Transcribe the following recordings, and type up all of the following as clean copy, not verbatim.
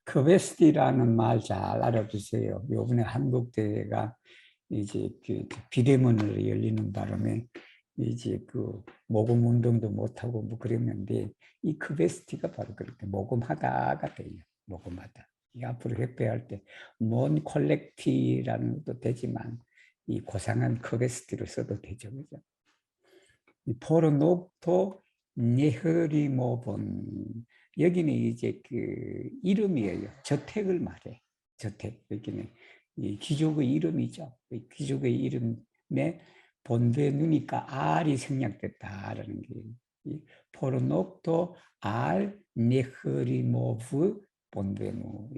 커베스티라는 말 잘 알아두세요. 요번에 한국대회가 이제 그 비대면으로 열리는 바람에 이제 그 모금 운동도 못하고 뭐 그랬는데 이 커베스티가 바로 그렇게 모금하다가 돼요. 모금하다. 이 앞으로 협회할 때 몬 콜렉티라는 것도 되지만 이 고상한 커베스티를 써도 되죠. 그죠? 포르녹토 네흐리모본 여기는 이제 그 이름이에요. 저택을 말해. 저택 여기는 이 귀족의 이름이죠. 귀족의 이름에 본베누니까 R이 생략됐다라는 게 포르녹토 알 네흐리모브 본베누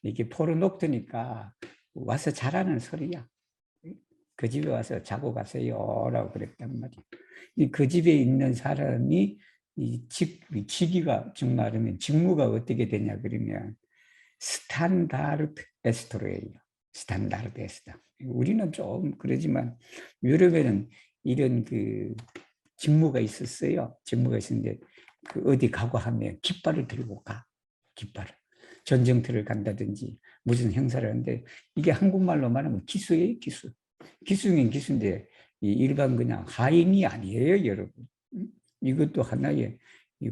이게 포르녹토니까 와서 자라는 소리야. 그 집에 와서 자고 가세요라고 그랬단 말이에요. 그 집에 있는 사람이 직위가 정말하면 직무가 어떻게 되냐 그러면 스탄다르트 에스토로예요. 스탄다르트 에스토. 우리는 좀 그러지만 유럽에는 이런 그 직무가 있었어요. 직무가 있었는데 그 어디 가고 하면 깃발을 들고 가. 깃발을. 전쟁터를 간다든지 무슨 행사를 하는데 이게 한국말로 말하면 기수예요, 기수. 기수는 기수인데 일반 그냥 하인이 아니에요, 여러분. 이것도 하나의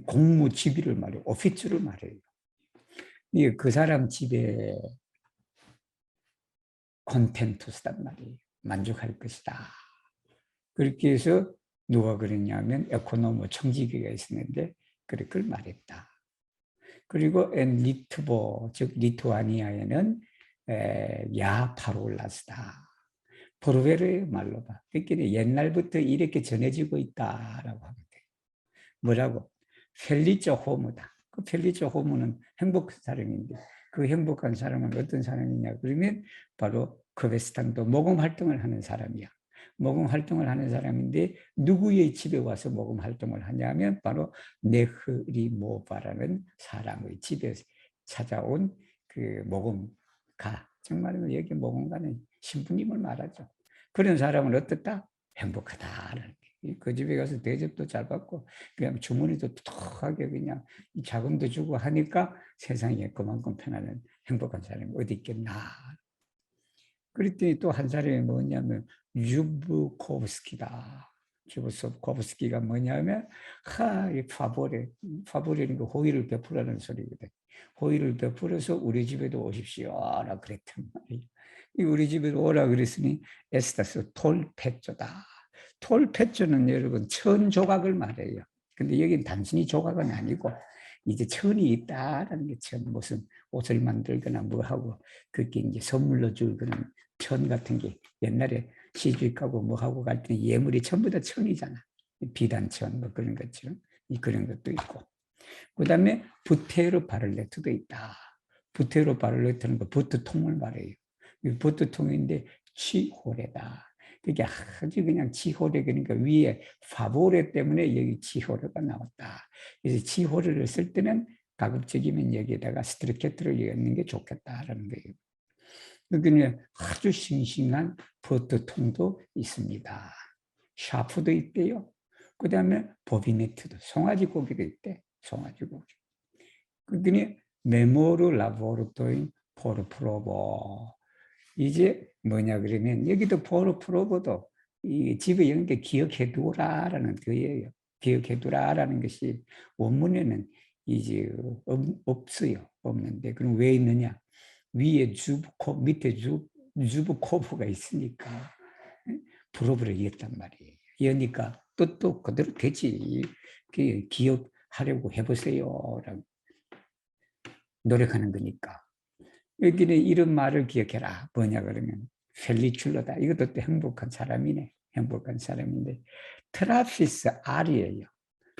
공무 지위를 말해요. 오피츠를 말해요. 그 사람 집에 콘텐투스단 말이에요. 만족할 것이다. 그렇게 해서 누가 그랬냐면 에코노모 청지기가 있었는데 그걸 말했다. 그리고 리투보, 즉 리투아니아에는 야파롤라스다. 포르베르의 말로 봐. 그러니까 옛날부터 이렇게 전해지고 있다라고 하면 돼. 뭐라고? 펠리조 호무다. 그 펠리조 호무는 행복한 사람인데 그 행복한 사람은 어떤 사람이냐 그러면 바로 크베스탄도 모금 활동을 하는 사람이야. 모금 활동을 하는 사람인데 누구의 집에 와서 모금 활동을 하냐면 바로 네흐리모바라는 사람의 집에 찾아온 그 모금가. 정말로 여기 모금가는 신부님을 말하죠. 그런 사람은 어떻다? 행복하다라는 그 집에 가서 대접도 잘 받고 그냥 주머니도 톡하게 그냥 자금도 주고 하니까 세상에 그만큼 편안한 행복한 사람이 어디 있겠나. 그랬더니 또 한 사람이 뭐냐면 유브코브스키다. 주브코브스키가 뭐냐면 이 파보레는 그 호의를 베풀라는 소리거든. 호의를 베풀어서 우리 집에도 오십시오라 그랬단 말이에요. 우리 집에도 오라 그랬으니 에스타스 톨페조다. 톨페조는 여러분 천 조각을 말해요. 근데 여기는 단순히 조각은 아니고 이제 천이 있다라는 게 천 무슨 옷을 만들거나 뭐 하고 그게 이제 선물로 줄 그런 천 같은 게 옛날에 시집 가고 뭐 하고 갈 때는 예물이 전부 다 천이잖아. 비단천 뭐 그런 것처럼 그런 것도 있고. 그다음에 부테르 바를레트도 있다. 부테르 바를레트는 그 부트통을 말해요. 부트통인데 치호레다. 그게 아주 그냥 치호레 그러니까 위에 파보레 때문에 여기 치호레가 나왔다. 그래서 치호레를 쓸 때는 가급적이면 여기에다가 스트레케트를 넣는 게 좋겠다라는 거예요. 여기는 아주 싱싱한 버터통도 있습니다. 샤프도 있대요. 그 다음에 보비네트도, 송아지 고기도 있대. 송아지 고기. 그러니 메모르 라보르토인 포르프로보. 이제 뭐냐 그러면 여기도 포르프로보도 이 집에 있는 게 기억해두라라는 거예요. 기억해두라라는 것이 원문에는 이제 없어요. 없는데 그럼 왜 있느냐? 위에 주브코 밑에 주브코프가 있으니까 프로브를 이었단 말이에요. 이으니까 뜻도 그대로 되지. 기억하려고 해보세요. 라고 노력하는 거니까. 여기는 이런 말을 기억해라. 뭐냐 그러면 펠리출러다. 이것도 또 행복한 사람이네. 행복한 사람인데 트라피스 R이에요.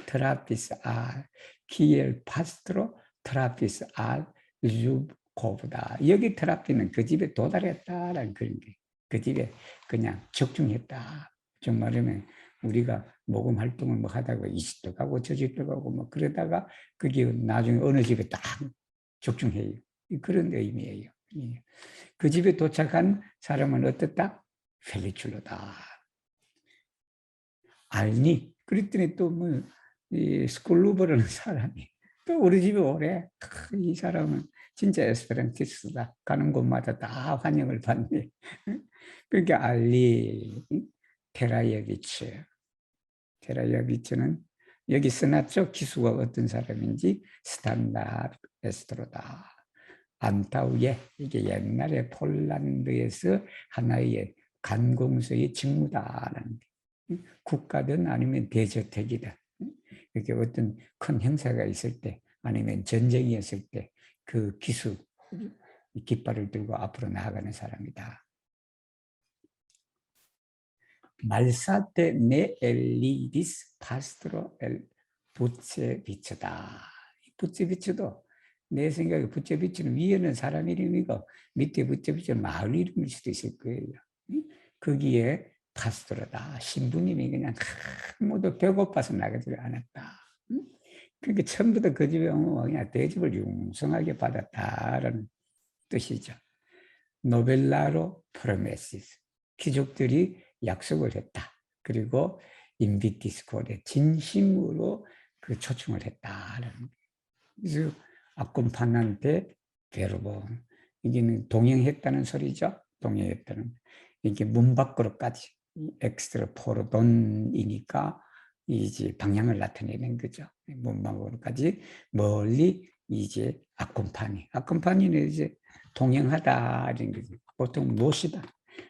트라피스 R. 키엘 파스트로 트라피스 R 주코브다. 여기 트라피는 그 집에 도달했다라는 그런 게. 그 집에 그냥 적중했다. 좀 말하면 우리가 모금 활동을 뭐 하다가 이 집도 가고 저 집도 가고 뭐 그러다가 그게 나중에 어느 집에 딱 적중해요. 그런 의미예요. 그 집에 도착한 사람은 어떻다? 펠리출로다. 알니? 그랬더니 또 뭐, 스콜루버라는 사람이 또 우리 집에 오래. 이 사람은 진짜 에스페란티스트다. 가는 곳마다 다 환영을 받네. 그러니까 알리 테라예비치는 여기 써놨죠. 기수가 어떤 사람인지 스탄다르 에스트로다. 안타우예, 이게 옛날에 폴란드에서 하나의 관공서의 직무다라는 게. 국가든 아니면 대저택이든 이렇게 어떤 큰 행사가 있을 때 아니면 전쟁이 있을 때 그 기수 깃발을 들고 앞으로 나아가는 사람이다. 말사테 네 엘리디스 파스트로 엘 부체비츠다. 부체비츠도 내 생각에 부체비츠는 위에는 사람 이름이고 밑에 부체비츠는 마을 이름일 수도 있을 거예요. 거기에 파스트로다. 신부님이 그냥 모두 배고파서 나가지 않았다. 그러니까 처음부터 그 집에 오면 그냥 대접을 융성하게 받았다라는 뜻이죠. 노벨라로 프로메시스. 귀족들이 약속을 했다. 그리고 인비디스코에 진심으로 그 초청을 했다라는 거예요. 그래서 아꿈판한테 베르본 이게는 동행했다는 소리죠. 동행했다는 이게 문 밖으로까지 엑스트라 포르돈이니까 이제 방향을 나타내는 거죠. 문 밖으로까지 멀리 이제 아꿈파니는 이제 동행하다 이런 거죠. 보통 모시다.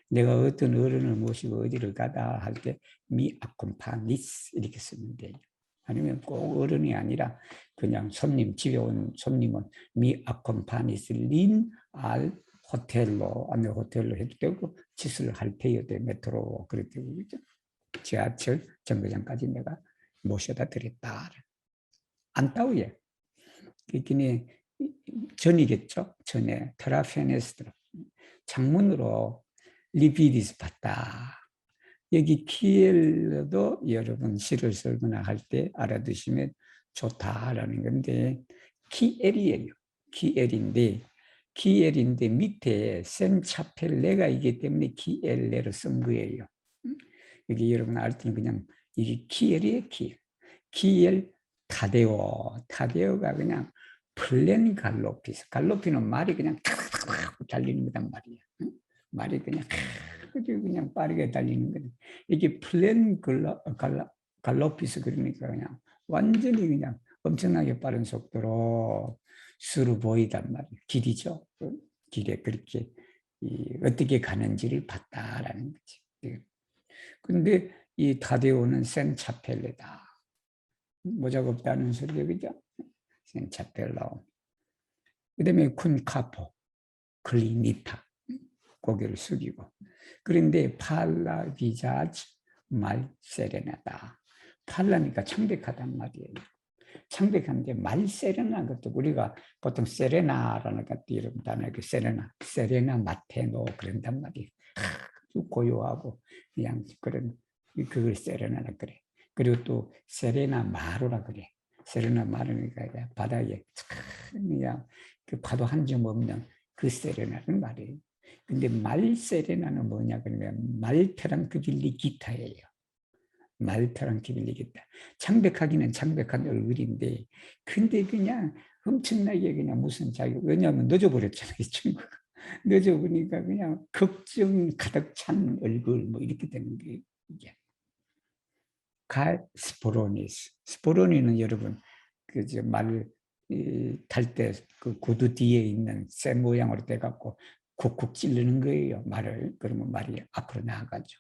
내가 어떤 어른을 모시고 어디를 가다 할 때 미 아콤파니스 이렇게 쓰면 돼요. 아니면 꼭 어른이 아니라 그냥 손님, 집에 온 손님은 미 아콤파니스 린알 호텔로, 아니면 호텔로 해도 되고, 짓을 할 테요, 메트로, 그렇게 그죠? 지하철 정거장까지 내가 모셔다 드렸다. 안타우예. 그러니 전이겠죠? 전에 테라페네스트로. 창문으로 리비디스 봤다. 여기 키엘도 여러분 시를 쓰거나 할 때 알아두시면 좋다라는 건데 키엘이에요. 키엘인데 밑에 센 차펠레가 있기 때문에 키엘레로 쓴 거예요. 여기 여러분 알 때는 그냥 이게 키엘이에요. 키엘 타데오가 그냥 플랜 갈로피스. 갈로피는 말이 그냥 탁탁탁 달리는 거단 말이야. 말이 그냥 빠르게 달리는 거죠. 이게 플랜 갈로피스 그러니까 그냥 완전히 그냥 엄청나게 빠른 속도로 수로 보이단 말이에요. 길이죠. 그 길에 그렇게 어떻게 가는지를 봤다라는 거지. 그런데 이 타데오는 센 차펠레다. 모자가 없다는 소리죠, 그죠? 센 차펠라오. 그다음에 쿤 카포, 클리니타. 고개를 숙이고. 그런데 팔라 비자즈 말 세레나다. 팔라니까 창백하단 말이에요. 창백한데 말 세레나 것도 우리가 보통 세레나라는 것도 이런 단어 세레나 마테노 그런단 말이에요. 아주 고요하고 그냥 그런 그걸 세레나라 그래. 그리고 또 세레나 마루라 그래. 세레나 마루니까 바다에 그냥 그 파도 한 점 없는 그 세레나는 말이에요. 근데 말세레나는 뭐냐 그러면 말테랑크빌리 기타예요. 말테랑크빌리 기타. 창백하기는 창백한 얼굴인데 근데 그냥 엄청나게 그냥 무슨 자기 왜냐하면 늦어버렸잖아요. 이 친구가. 늦어보니까 그냥 걱정 가득 찬 얼굴 뭐 이렇게 되는 게 이게. 스포로니는 여러분 그저 말을 탈 때 그 구두 뒤에 있는 쇠 모양으로 돼갖고 쿡쿡 찌르는 거예요. 말을. 그러면 말이 앞으로 나아가죠.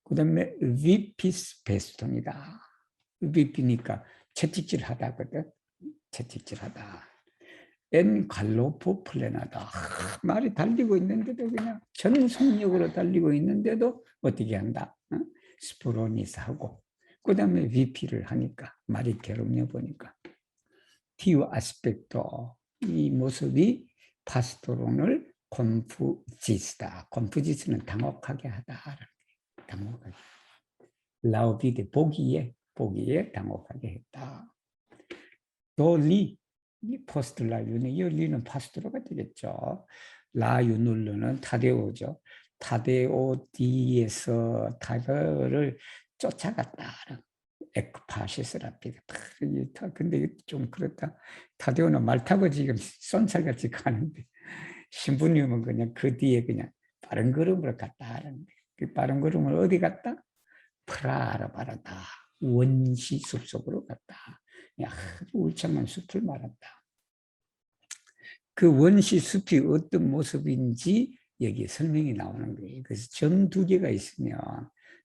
그 다음에 위피스 베스톤이다. 위피니까 채찍질하다거든. 채찍질하다. 엔 갈로포 플레나다. 말이 달리고 있는데도 그냥 전 속력으로 달리고 있는데도 어떻게 한다? 스포로니스하고 그 다음에 VP를 하니까 말이 괴롭냐 보니까 티오 아스펙토 이 모습이 파스토론을 콤푸지스다. 콤푸지스는 당혹하게 하다. 당혹하게. 라우비데 보기에 당혹하게 했다. 도리 포스트 라유는 이 리는 파스토로가 되겠죠. 라유눌르는 타데오죠. 타데오 뒤에서 타데오를 쫓아갔다. 에크파시스랍니다. 근데 좀 그렇다. 타데오는 말 타고 지금 쏜살같이 가는데 신부님은 그냥 그 뒤에 그냥 빠른 걸음으로 갔다 하는데 그 빠른 걸음을 어디 갔다? 프라하르바르다. 원시 숲속으로 갔다. 아주 울창한 숲을 말한다. 그 원시 숲이 어떤 모습인지 여기 설명이 나오는 거예요. 그래서 점 2개가 있으면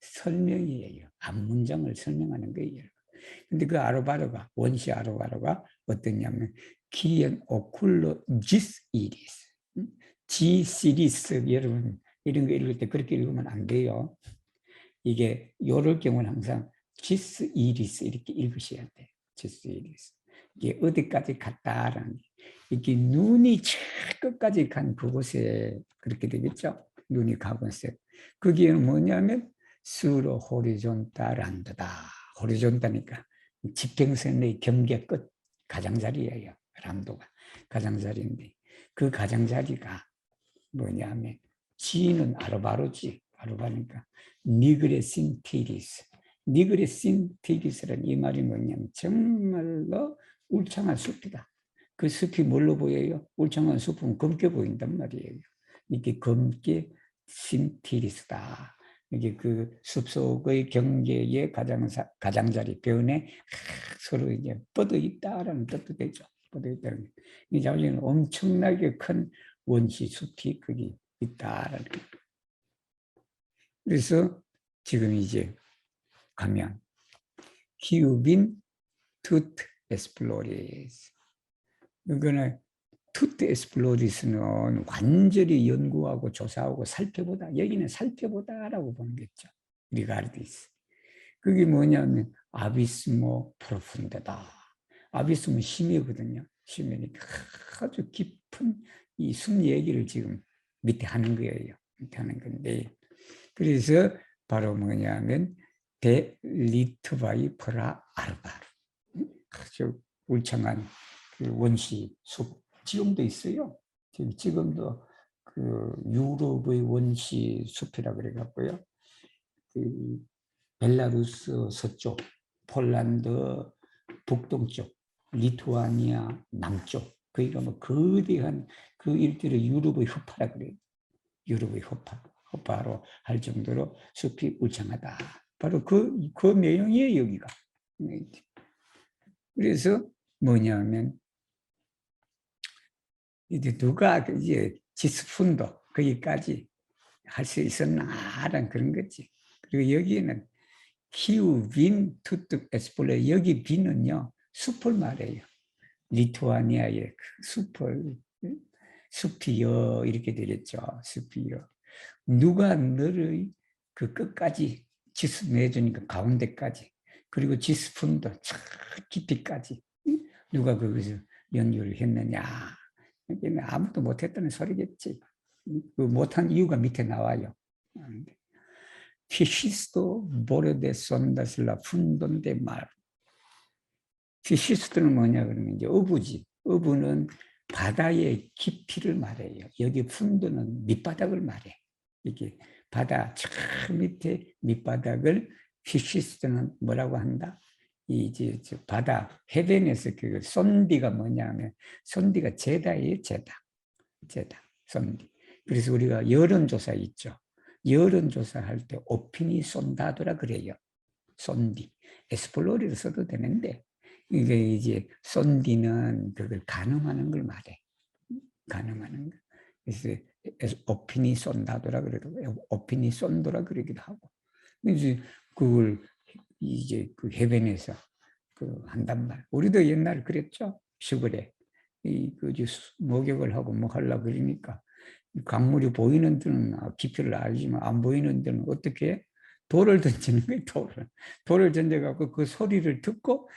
설명이에요. 앞문장을 설명하는 거예요. 근데 그 아르바르가, 원시 아르바르가 어떠냐면 기엔 오쿨로 지스 이리스. 지 시리스, 여러분 이런 거 읽을 때 그렇게 읽으면 안 돼요. 이게 요럴 경우는 항상 지스 이리스 이렇게 읽으셔야 돼요. 지스 이리스. 이게 어디까지 갔다라는 이게 눈이 저 끝까지 간 그곳에 그렇게 되겠죠. 눈이 가고있어요. 그게 뭐냐면 수로 호리존탈란드다. 호리존탈이니까 지평선의 경계 끝 가장자리예요. 란도가 가장자리인데 그 가장자리가 뭐냐면 지는 아르바로지. 아르바니까 니그레신 티리스. 니그레신 티리스라는 이 말이 뭐냐면 정말로 울창한 숲이다. 그 숲이 뭘로 보여요? 울창한 숲은 검게 보인단 말이에요. 이게 검게 신티리스다. 이게 그 숲속의 경계의 가장자리 변에 서로 이제 뻗어 있다라는 뜻도 되죠. 뻗어 있다는 이 자리는 엄청나게 큰 원시 숲이 거기 있다라는 거예요. 그래서 지금 이제 가면 키우빈 투트 에스플로리스. 이거는 투트 에스플로리스는 완전히 연구하고 조사하고 살펴보다. 여기는 살펴보다라고 보는 거죠. 리가르디스. 그게 뭐냐면 아비스모 프로푼데다. 아비스모 심해거든요. 심해니까 아주 깊은 이 숨 얘기를 지금 밑에 하는 거예요. 밑에 하는 건데. 그래서 바로 뭐냐면 데리트바이 프라 아르바르. 아주 울창한 그 원시 숲 지금도 있어요. 지금도 그 유럽의 원시 숲이라 그래갖고요. 그 벨라루스 서쪽, 폴란드 북동쪽, 리투아니아 남쪽, 그러니까 뭐 거대한 그 일대를 유럽의 허파라 그래요. 유럽의 허파로 할 정도로 숲이 울창하다. 바로 그 내용이에요, 여기가. 그래서 뭐냐면 이제 누가 이제 지스푼도 거기까지 할 수 있었나라는 그런 거지. 그리고 여기는 키우빈 투뚝 에스폴레, 여기 빈은요 숲을 말해요. 리투아니아의 그 숲이요 이렇게 되겠죠. 숲이요. 누가 너를 그 끝까지 지수 내주니까 가운데까지, 그리고 지스푼도 저 깊이까지 누가 거기서 연결을 했느냐. 아무도 못했다는 소리겠지. 그 못한 이유가 밑에 나와요. 피시스도 보레데 손다슬라 푼돈데 말. 피시스도는 뭐냐 그러면 이제 어부지. 어부는 바다의 깊이를 말해요. 여기 푼돈은 밑바닥을 말해. 이게 바다 저 밑에 밑바닥을 피시스도는 뭐라고 한다? 이제 바다 해변에서 그 손디가 뭐냐면 손디가 제다예요. 제다. 손디. 그래서 우리가 여론조사 있죠. 여론조사할 때 오피니 손다도라 그래요. 손디. 에스플로리를 써도 되는데 이게 이제 손디는 그걸 가늠하는 걸 말해. 가늠하는 거. 그래서 오피니 손다도라 그래도 오피니 손도라 그러기도 하고. 이제 그걸 이제 그 해변에서 그 한단 말. 우리도 옛날에 그랬죠. 시골에 그 목욕을 하고 뭐 하려고 그러니까 강물이 보이는 데는 깊이를 알지만 안 보이는 데는 어떻게 돌을 던지는 거예요. 돌을 던져갖고 그 소리를 듣고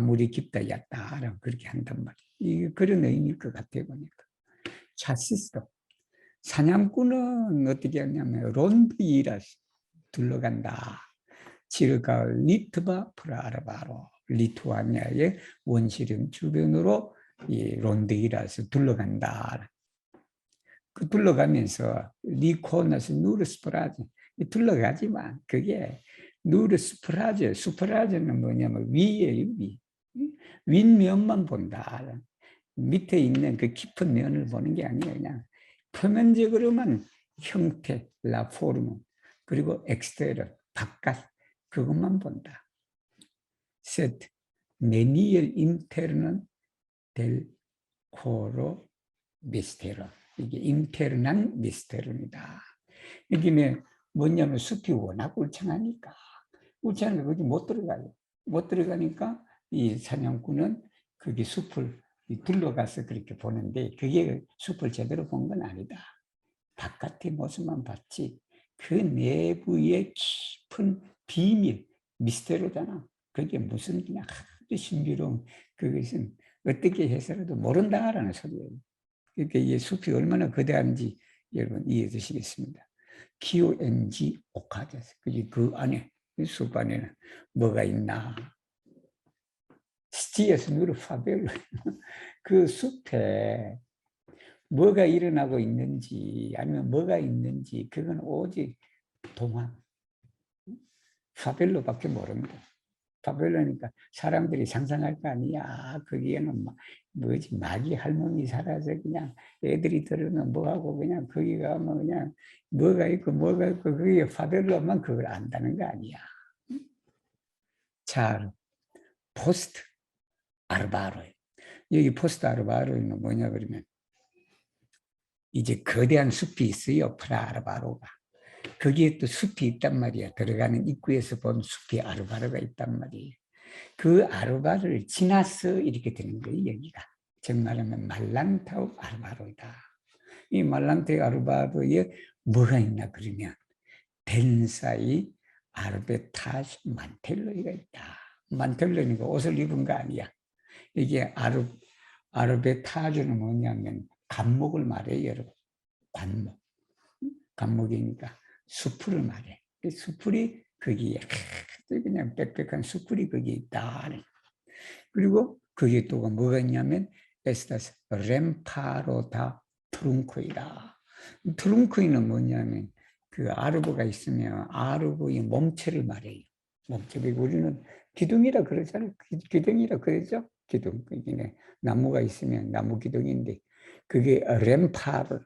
물이 깊다 얕다라고 그렇게 한단 말이에요. 이게 그런 의미일 것 같아요. 보니까 차시스도 사냥꾼은 어떻게 하냐면 론드이라 둘러간다. 지르가 리트바 프라르바로 리투아니아의 원시령 주변으로 이 론드이라서 둘러간다. 그 둘러가면서 리코너스 누르스프라지 둘러가지만 그게 누르 스프라제, 스프라제는 뭐냐면 위에요, 위. 윗면만 본다. 밑에 있는 그 깊은 면을 보는 게 아니에요. 그냥 표면적으로만 형태, 라포르무, 그리고 엑스테르, 바깥, 그것만 본다. 세트, 메니엘 인테르는 델 코로 미스테르. 이게 인테르난 미스테르입니다. 이게 뭐냐면 숲이 워낙 울창하니까 거기 못 들어가요. 못 들어가니까 이 사냥꾼은 거기 숲을 둘러가서 그렇게 보는데 그게 숲을 제대로 본 건 아니다. 바깥의 모습만 봤지 그 내부의 깊은 비밀, 미스테리잖아. 그게 무슨 그냥 아주 신비로운 그것은 어떻게 해서라도 모른다라는 소리예요. 그러니까 이 숲이 얼마나 거대한지 여러분 이해해 주시겠습니다. QNG 오카데스. 그 안에, 숲 안에는 뭐가 있나. 스티에스 누르 파벨로. 그 숲에 뭐가 일어나고 있는지, 아니면 뭐가 있는지, 그건 오직 동화, 파벨로밖에 모릅니다. 파벨로니까 사람들이 상상할 거 아니야. 거기에는 뭐지, 마귀 할머니 살아서 그냥 애들이 들으면 뭐하고 그냥 거기 가면 그냥 뭐가 있고 그게 파벨로만 그걸 안다는 거 아니야. 자, 포스트 아르바로. 여기 포스트 아르바로는 뭐냐 그러면 이제 거대한 숲이 있어요. 프라 아르바로가. 거기에 또 숲이 있단 말이야. 들어가는 입구에서 본 숲이 아르바로가 있단 말이에요. 그 아르바를 지나서 이렇게 되는 거예요, 여기가. 즉 말하면 말랑타우 아르바로이다. 이 말랑타우 아르바로에 뭐가 있나 그러면 덴사이 아르베타시 만텔로이가 있다. 만텔로니까 옷을 입은 거 아니야. 이게 아르베타주는 뭐냐면 감목을 말해요, 여러분. 관목. 감목이니까 수풀을 말해. 그 수풀이 거기에 그냥 빽빽한 수풀이 거기에 있다. 그리고 거기에 또 뭐가 있냐면 에스타스 렘파로다 트룬코이다. 트룬코이는 뭐냐면 그 아르보가 있으면 아르보의 몸체를 말해요. 몸체. 우리는 기둥이라 그러잖아요. 기둥이라 그러죠. 기둥. 나무가 있으면 나무 기둥인데 그게 렘파르.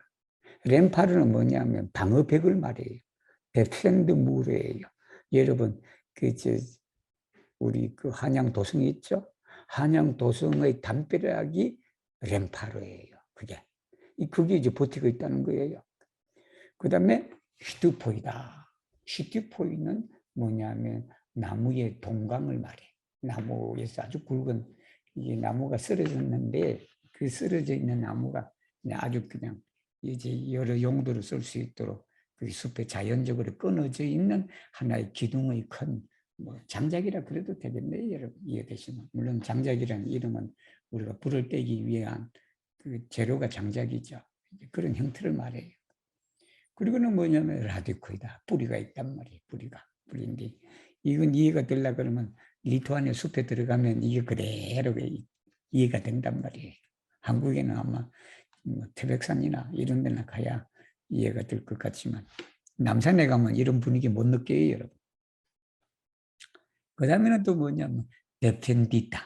렘파르는 뭐냐면 방어벽을 말해요. 데펜드 무르예요. 여러분 우리 그 한양 도성이 있죠? 한양 도성의 담벼락이 렘파르예요. 그게 이제 버티고 있다는 거예요. 그 다음에 슈트포이다. 슈트포이는 뭐냐면 나무의 동강을 말해. 나무에서 아주 굵은 이게 나무가 쓰러졌는데 그 쓰러져 있는 나무가 아주 그냥 이제 여러 용도로 쓸 수 있도록 그 숲에 자연적으로 끊어져 있는 하나의 기둥의 큰 장작이라 그래도 되겠네요, 여러분. 이해되시면. 물론 장작이라는 이름은 우리가 불을 떼기 위한 그 재료가 장작이죠. 그런 형태를 말해요. 그리고는 뭐냐면 라디코이다. 뿌리가 있단 말이에요. 뿌리인데 이건 이해가 되려 그러면 리투아니아 숲에 들어가면 이게 그대로 이해가 된단 말이에요. 한국에는 아마 태백산이나 이런 데나 가야 이해가 될 것 같지만 남산에 가면 이런 분위기 못 느껴요, 여러분. 그 다음에는 또 뭐냐면 데펜디타.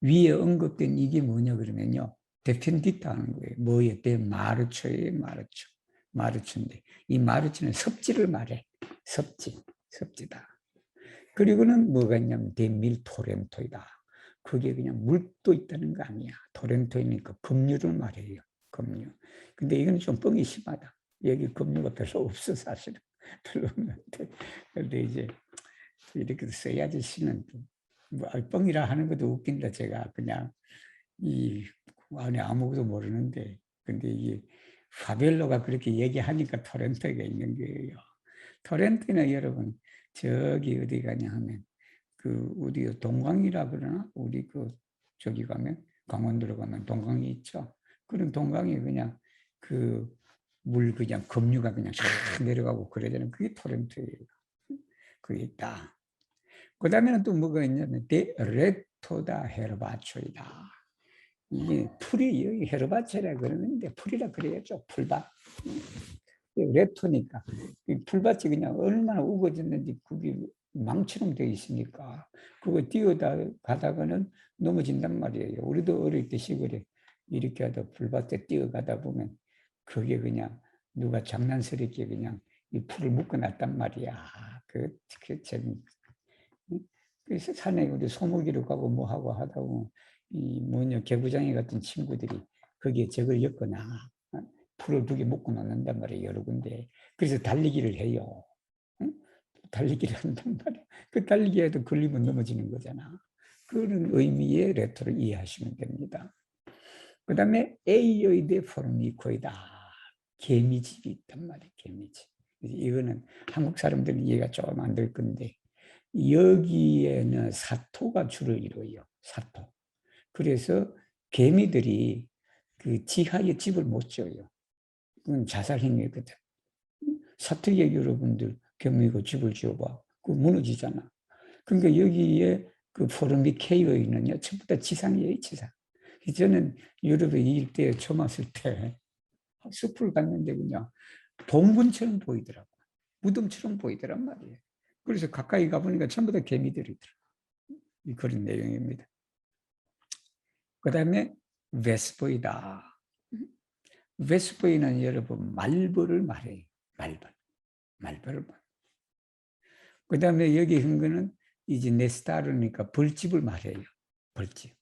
위에 언급된 이게 뭐냐 그러면요. 데펜디타 하는 거예요. 뭐예요? 마르초예요, 마르초. 마르초인데 이 마르초는 섭지를 말해. 섭지다. 그리고는 뭐가 있냐면 데밀 토렌토이다. 그게 그냥 물도 있다는 거 아니야. 토렌토이니까 급류를 말해요. 급류. 근데 이거는 좀 뻥이 심하다. 여기 급류가 별로 없어 사실은. 별로 없는데. 그런데 이제 이렇게 써야지 쓰는 뻥이라 하는 것도 웃긴다. 제가 그냥 이 안에 아무것도 모르는데 근데 이게 파벨로가 그렇게 얘기하니까 토렌토가 있는 거예요. 토렌토는 여러분 저기 어디 가냐 하면 그 우리 동강이라 그러나 우리 저기 가면 강원도로 가면 동강이 있죠. 그런 동강이 그냥 그 물 그냥 급류가 그냥 샥 내려가고 그러잖아요. 그게 토렌토예요. 그게 있다. 그 다음에는 또 뭐가 있냐면 레토다 헤르바초이다. 이게 풀이 여기 헤르바초라 그러는데 풀이라 그래야죠. 풀밭. 레토니까 풀밭이 그냥 얼마나 우거졌는지 그게 망처럼 되어 있으니까 그거 뛰어가다가는 넘어진단 말이에요. 우리도 어릴 때 시골에 이렇게 하다 풀밭에 뛰어가다 보면 그게 그냥 누가 장난스럽게 그냥 이 풀을 묶어놨단 말이야. 재미. 그래서 산에 우리 소목이로 가고 뭐 하고 하다 보면 이 뭐냐 개구장이 같은 친구들이 거기에 저걸 엮거나 풀을 두 개 묶어 놓는단 말이에요. 여러 군데. 그래서 달리기를 해요. 응? 달리기를 한단 말이에요. 그 달리기에도 걸리면 넘어지는 거잖아. 그런 의미의 레토를 이해하시면 됩니다. 그 다음에 에이오이드 포르미코이다. 개미집이 있단 말이에요. 개미집. 이거는 한국 사람들은 이해가 좀 안 될 건데 여기에는 사토가 주를 이루어요. 사토. 그래서 개미들이 그 지하에 집을 못 지어요. 그건 자살 행위거든. 사토의 여러분들 개미가 집을 지어봐. 그 무너지잖아. 그러니까 여기에 그 포르미케이어는요, 전부 다 지상이에요, 지상. 저는 유럽에 일대에 처음 왔을 때 숲을 갔는데 그냥 동굴처럼 보이더라고. 무덤처럼 보이더란 말이에요. 그래서 가까이 가보니까 전부 다 개미들이더라고. 그런 내용입니다. 그 다음에 베스포이다. 베스포이는 여러분 말벌을 말해요. 말벌을 말해요. 그 다음에 여기 한 거는 이제 네스타르니까 벌집을 말해요. 벌집.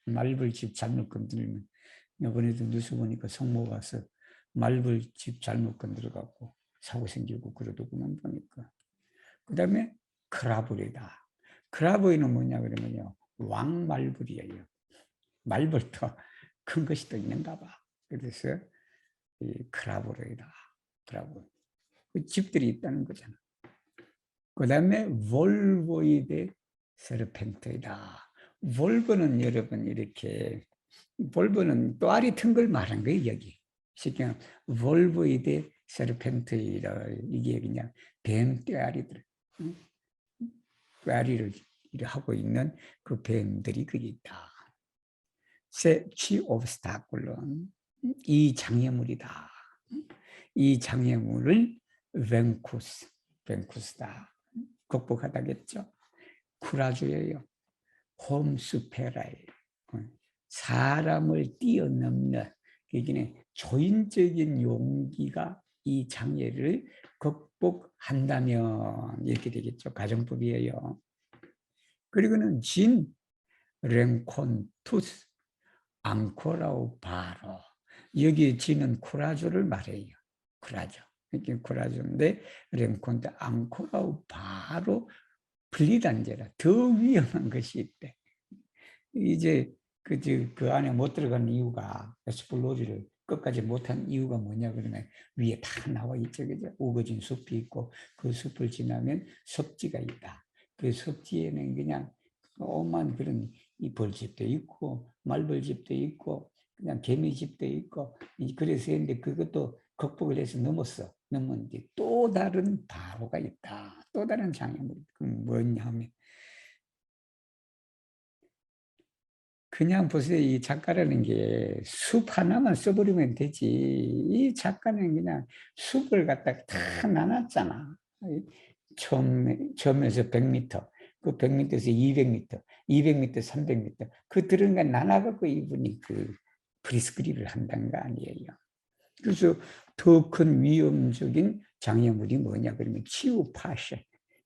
말벌집 잘못 건드리면 이번에도 뉴스 보니까 성모 가서 말벌집 잘못 건드려갖고 사고 생기고 그러더구만 보니까. 그 다음에 크라브리다. 크라브리는 뭐냐 그러면요. 왕말벌이에요. 말벌도 큰 것이 또 있는가 봐. 그래서 이 크라브리다. 크라브. 그 집들이 있다는 거잖아. 그 다음에 볼보이데 세르펜트이다. 볼보는 여러분 이렇게 볼보는 또알이 튼 걸 말한 거예요. 여기 쉽게 볼보이데 세르펜트이다. 이게 그냥 뱀 떼알이들 떼알이를 하고 있는 그 뱀들이 거기 있다. 세치 오브스타클론 이 장애물이다. 이 장애물을 벤쿠스다. 극복하다겠죠. 쿠라주예요. 홈스페라예요. 사람을 뛰어넘는 그게 조인적인 용기가 이 장애를 극복한다면 이렇게 되겠죠. 가정법이에요. 그리고는 진 랭콘투스 앙코라우 바로 여기 지는 쿠라주를 말해요. 쿠라주. 이게 쿠라주인데 랭콘트 앙코라우 바로 분리단계라 더 위험한 것이 있대. 이제 그 안에 못 들어가는 이유가 에스플로리를 끝까지 못한 이유가 뭐냐 그러면 위에 다 나와 있죠. 그죠? 우거진 숲이 있고 그 숲을 지나면 섭지가 있다. 그 섭지에는 그냥 오만 그런 이 벌집도 있고 말벌집도 있고 그냥 개미집도 있고 그래서 했는데 그것도 극복을 해서 넘었는데 또 다른 바로가 있다. 또 다른 장애물이 뭐냐 하면 그냥 보세요. 이 작가라는 게 숲 하나만 써버리면 되지. 이 작가는 그냥 숲을 갖다가 다 나눴잖아. 처음에서 100m, 그 100m에서 200m, 200m, 300m. 그 들은 나눠갖고 이분이 그 프리스크립을 한다는 거 아니에요. 그래서 더 큰 위험적인 장애물이 뭐냐 그러면 치우파셔.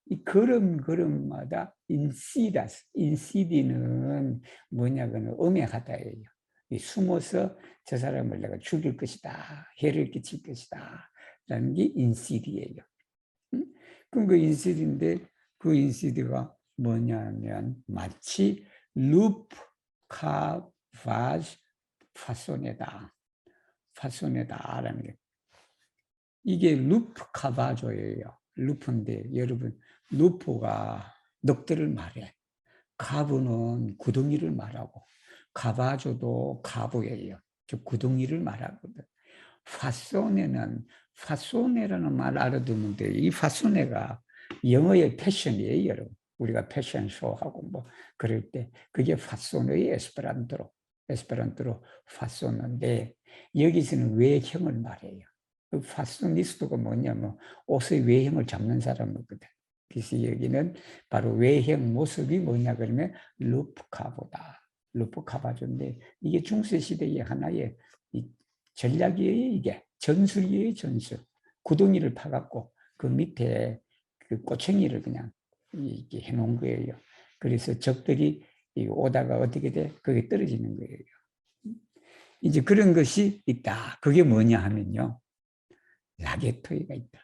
이 걸음마다 인시디는 뭐냐 그러면 음해하다예요. 숨어서 저 사람을 내가 죽일 것이다, 해를 끼칠 것이다 라는 게 인시디예요. 그럼 그 인시디인데 그 인시디가 뭐냐면 마치 루프 카바즈 파손에다라는 게 이게 루프 카바조예요. 루프인데 여러분 루프가 넉대를 말해. 카브는 구덩이를 말하고 카바조도 카브예요. 저 구덩이를 말하거든. 파소네라는 말 알아두면 돼. 이 파소네가 영어의 패션이에요, 여러분. 우리가 패션쇼하고 뭐 그럴 때 그게 파소네의 에스페란토로 파소네인데 여기서는 외형을 말해요. 그 파소니스트가 뭐냐면 옷의 외형을 잡는 사람이거든. 그래서 여기는 바로 외형 모습이 뭐냐 그러면 루프카보다. 루프카바조인데 이게 중세시대의 하나의 이 전략이에요. 이게 전술이에요. 전술. 구덩이를 파갖고 그 밑에 그 꼬챙이를 그냥 이렇게 해놓은 거예요. 그래서 적들이 오다가 어떻게 돼? 그게 떨어지는 거예요. 이제 그런 것이 있다. 그게 뭐냐 하면요. 라게토이가 있다.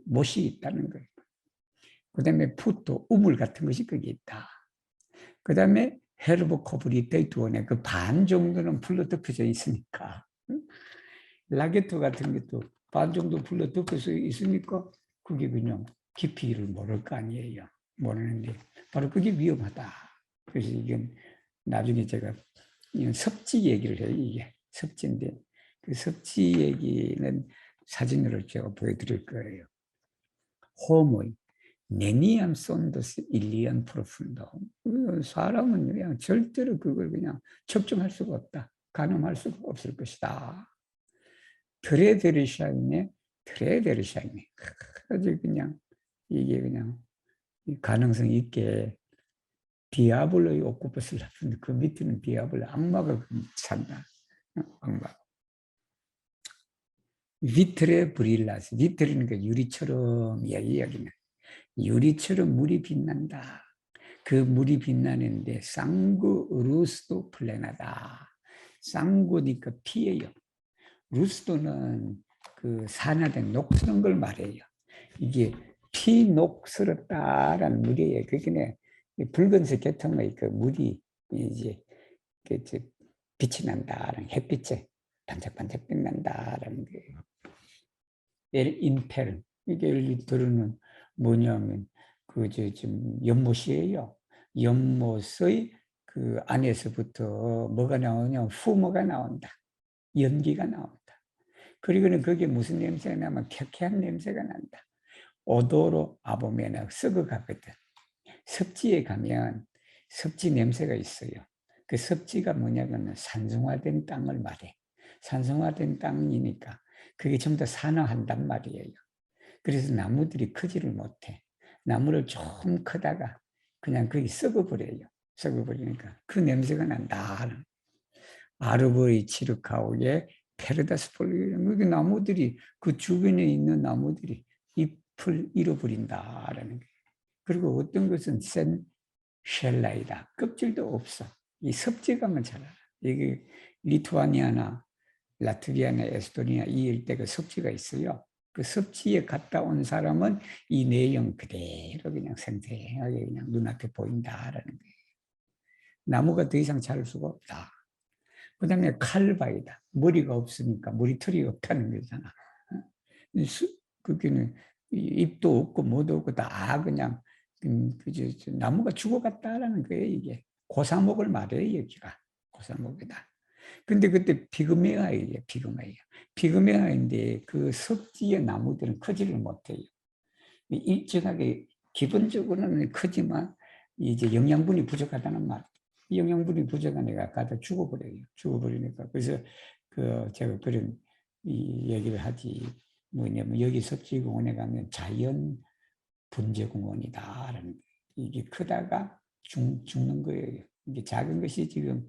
못이 있다는 거예요. 그 다음에 푸토, 우물 같은 것이 거기에 있다. 그 다음에 헤르보 코브리테이 두원에 그 반 정도는 불로 덮여져 있으니까. 라게토 같은 것도 반 정도 불로 덮여져 있으니까 그게 그냥 깊이를 모를 거 아니에요. 모르는데 바로 그게 위험하다. 그래서 이건 나중에 제가 섭지 얘기를 해요. 이게 섭지인데 그 섭지 얘기는 사진으로 제가 보여드릴 거예요. 호모이 네니암 손도스 일리안 프로푼도. 사람은 그냥 절대로 그걸 그냥 측정할 수가 없다. 가늠할 수가 없을 것이다. 트레데르샤인의 트레데르샤인의 아주 그냥 이게 그냥 가능성 있게 디아블로의 옥구퍼스를 하는데 그 밑에는 디아블로 악마가 산다. 악마. 비트레 브릴라스. 비트레는 그 유리처럼 여기는 유리처럼 물이 빛난다. 그 물이 빛나는데 쌍구 루스도 플레나다. 쌍구니까 피예요. 루스도는 그 산화된 녹스런 걸 말해요. 이게 피녹스럽다라는 물이에요. 그게 붉은색 계통의 그 물이 이제 빛이 난다라는 햇빛에 반짝반짝 빛난다라는 거예요. 인페르 이게 예를 들어는 뭐냐면 지금 연못이에요. 연못의 그 안에서부터 뭐가 나오냐면 후모가 나온다. 연기가 나온다. 그리고는 그게 무슨 냄새가 나면 쾌쾌한 냄새가 난다. 오도로 아보메나 썩어가거든. 섭지에 가면 섭지 냄새가 있어요. 그 섭지가 뭐냐면 산성화된 땅을 말해. 산성화된 땅이니까 그게 전부 다 산화한단 말이에요. 그래서 나무들이 크지를 못해. 나무를 좀 크다가 그냥 거기 썩어버려요. 썩어버리니까 그 냄새가 난다. 아르보리 치르카오의 페르다스폴리, 그 나무들이 그 주변에 있는 나무들이 잎을 잃어버린다라는 거예요. 그리고 어떤 것은 센 쉘라이다. 껍질도 없어. 이 섭지감은 잘 알아. 이게 리투아니아나 라트비아나 에스토니아 이 일대가 섭지가 있어요. 그 섭지에 갔다 온 사람은 이 내용 그대로 그냥 생생하게 그냥 눈앞에 보인다라는 거예요. 나무가 더 이상 자랄 수가 없다. 그 다음에 칼바이다. 머리가 없으니까 머리털이 없다는 거잖아. 그게는 잎도 없고 뭐도 없고 다 그냥 나무가 죽어갔다라는 거예요. 이게 고사목을 말해요. 여기가 고사목이다. 근데 그때 피그메아예요. 피그메아. 피그메아인데 그 섭지의 나무들은 크지를 못해요. 일정하게 기본적으로는 크지만 이제 영양분이 부족하다는 말. 영양분이 부족한 애가 가다 죽어버려요. 죽어버리니까. 그래서 제가 그런 이 얘기를 하지. 뭐냐면 여기 섭지공원에 가면 자연 분재공원이다라는 이게 크다가 죽는 거예요. 이게 작은 것이 지금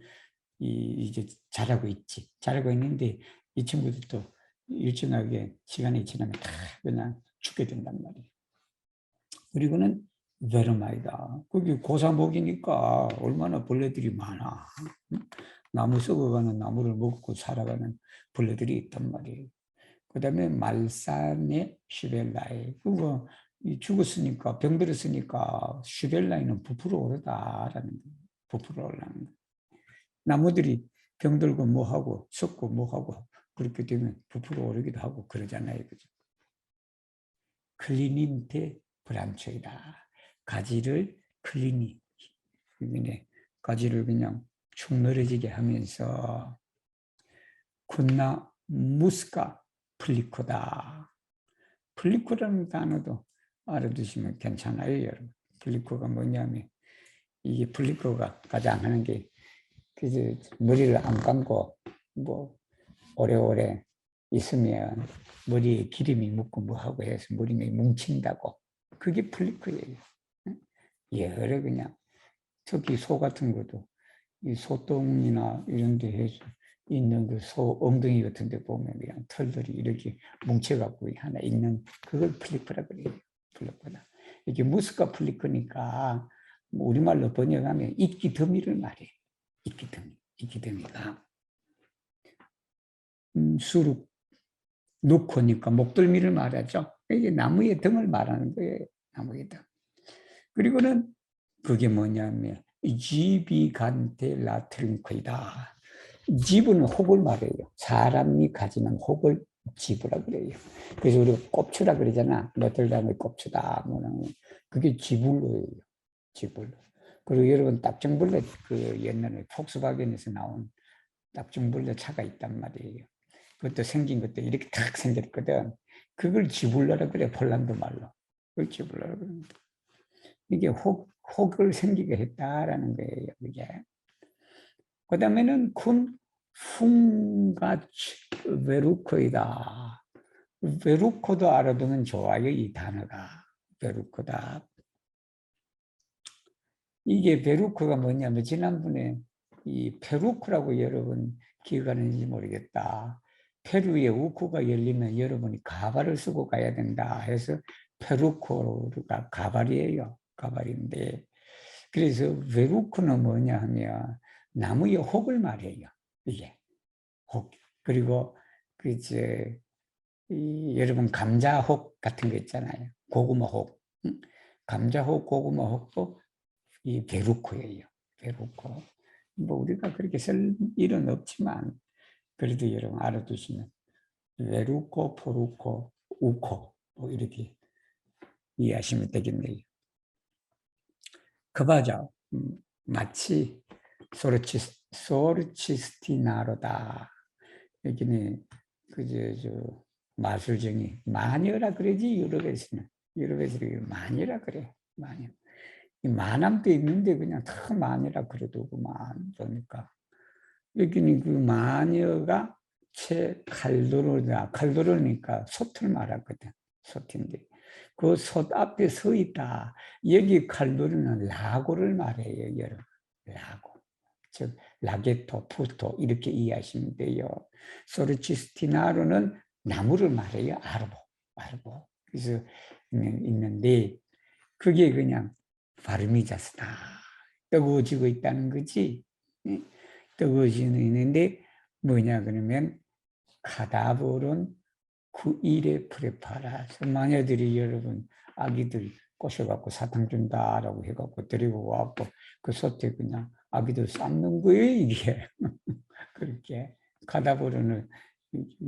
이제 자라고 있지. 자라고 있는데 이 친구들도 일정하게 시간이 지나면 다 그냥 죽게 된단 말이에요. 그리고는 베르마이다. 거기 고사목이니까 얼마나 벌레들이 많아. 나무 썩어가는 나무를 먹고 살아가는 벌레들이 있단 말이에요. 그 다음에 말산의 슈벨라이. 그거 죽었으니까, 병들었으니까 슈벨라이는 부풀어 오르다라는 거예요. 부풀어 오르는 거예요. 나무들이 병들고 뭐하고, 썩고 뭐하고, 그렇게 되면 부풀어 오르기도 하고 그러잖아요. 그죠? 클리닌테 브란초이다. 가지를 클리니, 가지를 그냥 축 늘어지게 하면서 군나 무스카 플리코다. 플리코라는 단어도 알아두시면 괜찮아요, 여러분. 플리코가 뭐냐면 이게 플리코가 가장 하는 게 그저 머리를 안 감고 뭐 오래오래 있으면 머리에 기름이 묻고 뭐하고 해서 머리가 뭉친다고 그게 플리크예요. 여러 그냥 특히 소 같은 것도 이 소똥이나 이런 데 해서 있는 그 소 엉덩이 같은 데 보면 그냥 털들이 이렇게 뭉쳐갖고 하나 있는 그걸 플리크라 그래요. 플리크다. 이게 무스가 플리크니까 뭐 우리말로 번역하면 이끼더미를 말해요. 이끼더미. 이끼더미가 수룩 놓고니까 목덜미를 말하죠. 이게 나무의 등을 말하는 거예요. 나무의 등. 그리고는 그게 뭐냐면 지비간테 라트링크이다. 집은 혹을 말해요. 사람이 가지는 혹을 집으라 그래요. 그래서 우리가 꼽추라 그러잖아. 너들담의 꼽추다. 그게 지불로예요. 지불로. 그리고 여러분 딱정벌레 그 옛날에 폭스바겐에서 나온 딱정벌레 차가 있단 말이에요. 그것도 생긴 것도 이렇게 탁 생겼거든. 그걸 지불러라 그래, 폴란드 말로. 그걸 지불러라 그래. 이게 혹을 생기게 했다라는 거예요, 이게. 그 다음에는 쿵가치 베루코이다. 베루코도 알아두면 좋아요, 이 단어가. 베루코다. 이게 베루코가 뭐냐면, 지난번에 이 페루코라고 여러분 기억하는지 모르겠다. 페루에 우쿠가 열리면 여러분이 가발을 쓰고 가야 된다 해서 페루코가 가발이에요. 가발인데. 그래서 베루코는 뭐냐 하면 나무의 혹을 말해요. 이게. 혹. 그리고 여러분 감자혹 같은 거 있잖아요. 고구마혹. 감자혹, 고구마혹도 이 베루코예요. 베루코. 뭐 우리가 그렇게 쓸 일은 없지만 그래도 여러분 알아두시면 베루코, 포루코, 우코 뭐 이렇게 이해하시면 되겠네요. 그바죠. 마치 소르치스티나로다. 여기는 마술정이 마녀라 그러지. 유럽에서는 마녀라 그래. 마녀. 만함도 있는데 그냥 다 마녀라 그래도구만. 그러니까 여기는 그 마녀가 칼도르다. 칼도르니까 솥을 말하거든. 솥인데 그 솥 앞에 서 있다. 여기 칼도르는 라고를 말해요, 여러분. 라고. 즉 라게토, 푸토 이렇게 이해하시면 돼요. 소르치스티나로는 나무를 말해요. 아르보. 그래서 있는데 그게 그냥 바르미자스다. 뜨거워지고 있다는 거지. 뜨거워지는 있는데 뭐냐 그러면 카다볼은 그 일에 프레파라. 마녀들이 여러분 아기들 꼬셔갖고 사탕 준다라고 해갖고 데리고 와갖고 그 솥에 그냥 아기들 삶는 거예요 이게. 그렇게 카다볼은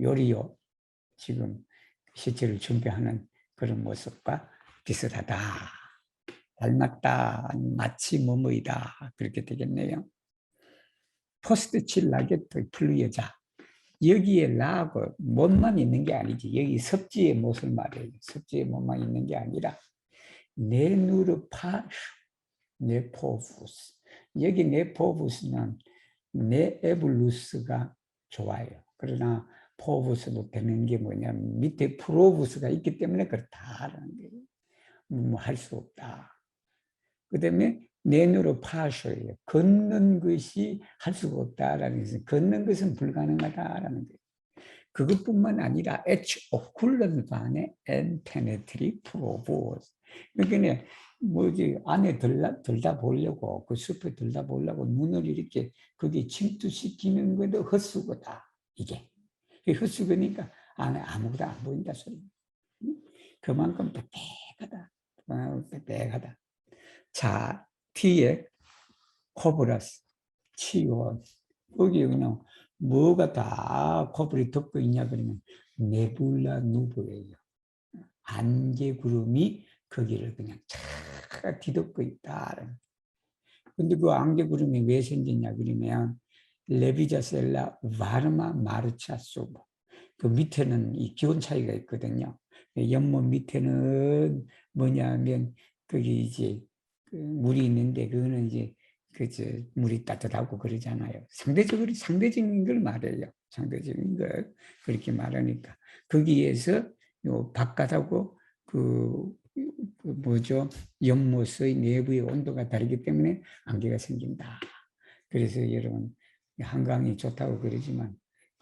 요리요 지금 시체를 준비하는 그런 모습과 비슷하다. 닮았다. 마치 뭐뭐이다. 그렇게 되겠네요. 포스트 칠라게토 플루여자. 여기에 라고 못만 있는 게 아니지. 여기 섭지의 못을 말해요. 섭지의 못만 있는 게 아니라 네누르파슈, 네포부스. 여기 네포부스는 네에블루스가 좋아요. 그러나 포부스도 되는 게 뭐냐면 밑에 프로부스가 있기 때문에 그렇다라는 거예요. 뭐 할 수 없다. 그 다음에 내누로 파쇼예요. 걷는 것이 할 수가 없다라는 것은 걷는 것은 불가능하다라는 거예요. 그것뿐만 아니라 H 오쿨런 반에 N 페네트리 프로보스. 그러니까 뭐지 안에 들다 보려고 그 숲에 들다 보려고 눈을 이렇게 거기 침투시키는 것도 헛수고다. 이게 헛수고니까 안에 아무것도 안 보인다 소리. 그만큼 빽빽하다. 빽빽하다. 자, 뒤에 코브라스, 치원. 여기 그냥 뭐가 다 코브리 덮고 있냐 그러면 네불라 누보예요. 안개구름이 거기를 그냥 쫙 뒤덮고 있다. 근데 그 안개구름이 왜 생겼냐 그러면 레비자셀라 바르마 마르차 소보. 그 밑에는 이 기온 차이가 있거든요. 연못 밑에는 뭐냐면 거기 이제 그 물이 있는데 그거는 이제 물이 따뜻하고 그러잖아요. 상대적인 걸 말해요. 상대적인 걸 그렇게 말하니까 거기에서 요 바깥하고 그 그 뭐죠? 연못의 내부의 온도가 다르기 때문에 안개가 생긴다. 그래서 여러분 한강이 좋다고 그러지만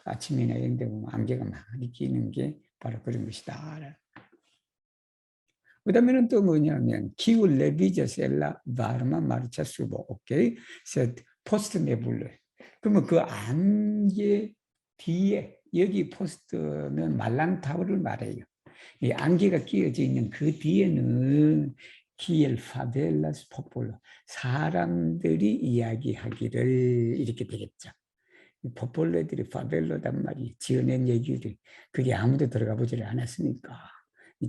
아침이나 이런 데 보면 안개가 많이 끼는 게 바로 그런 것이다. 그 다음에는 또 뭐냐면 기후 레비저 셀라 바르마 마르차 수보 오케이 포스트 네블러. 그러면 그 안개 뒤에 여기 포스트는 말랑타워를 말해요. 이 안개가 끼어져 있는 그 뒤에는 키엘 파벨라스 포폴로 사람들이 이야기하기를 이렇게 되겠죠. 포폴로들이 파벨로단 말이 지어낸 얘기를 그게 아무도 들어가 보지를 않았으니까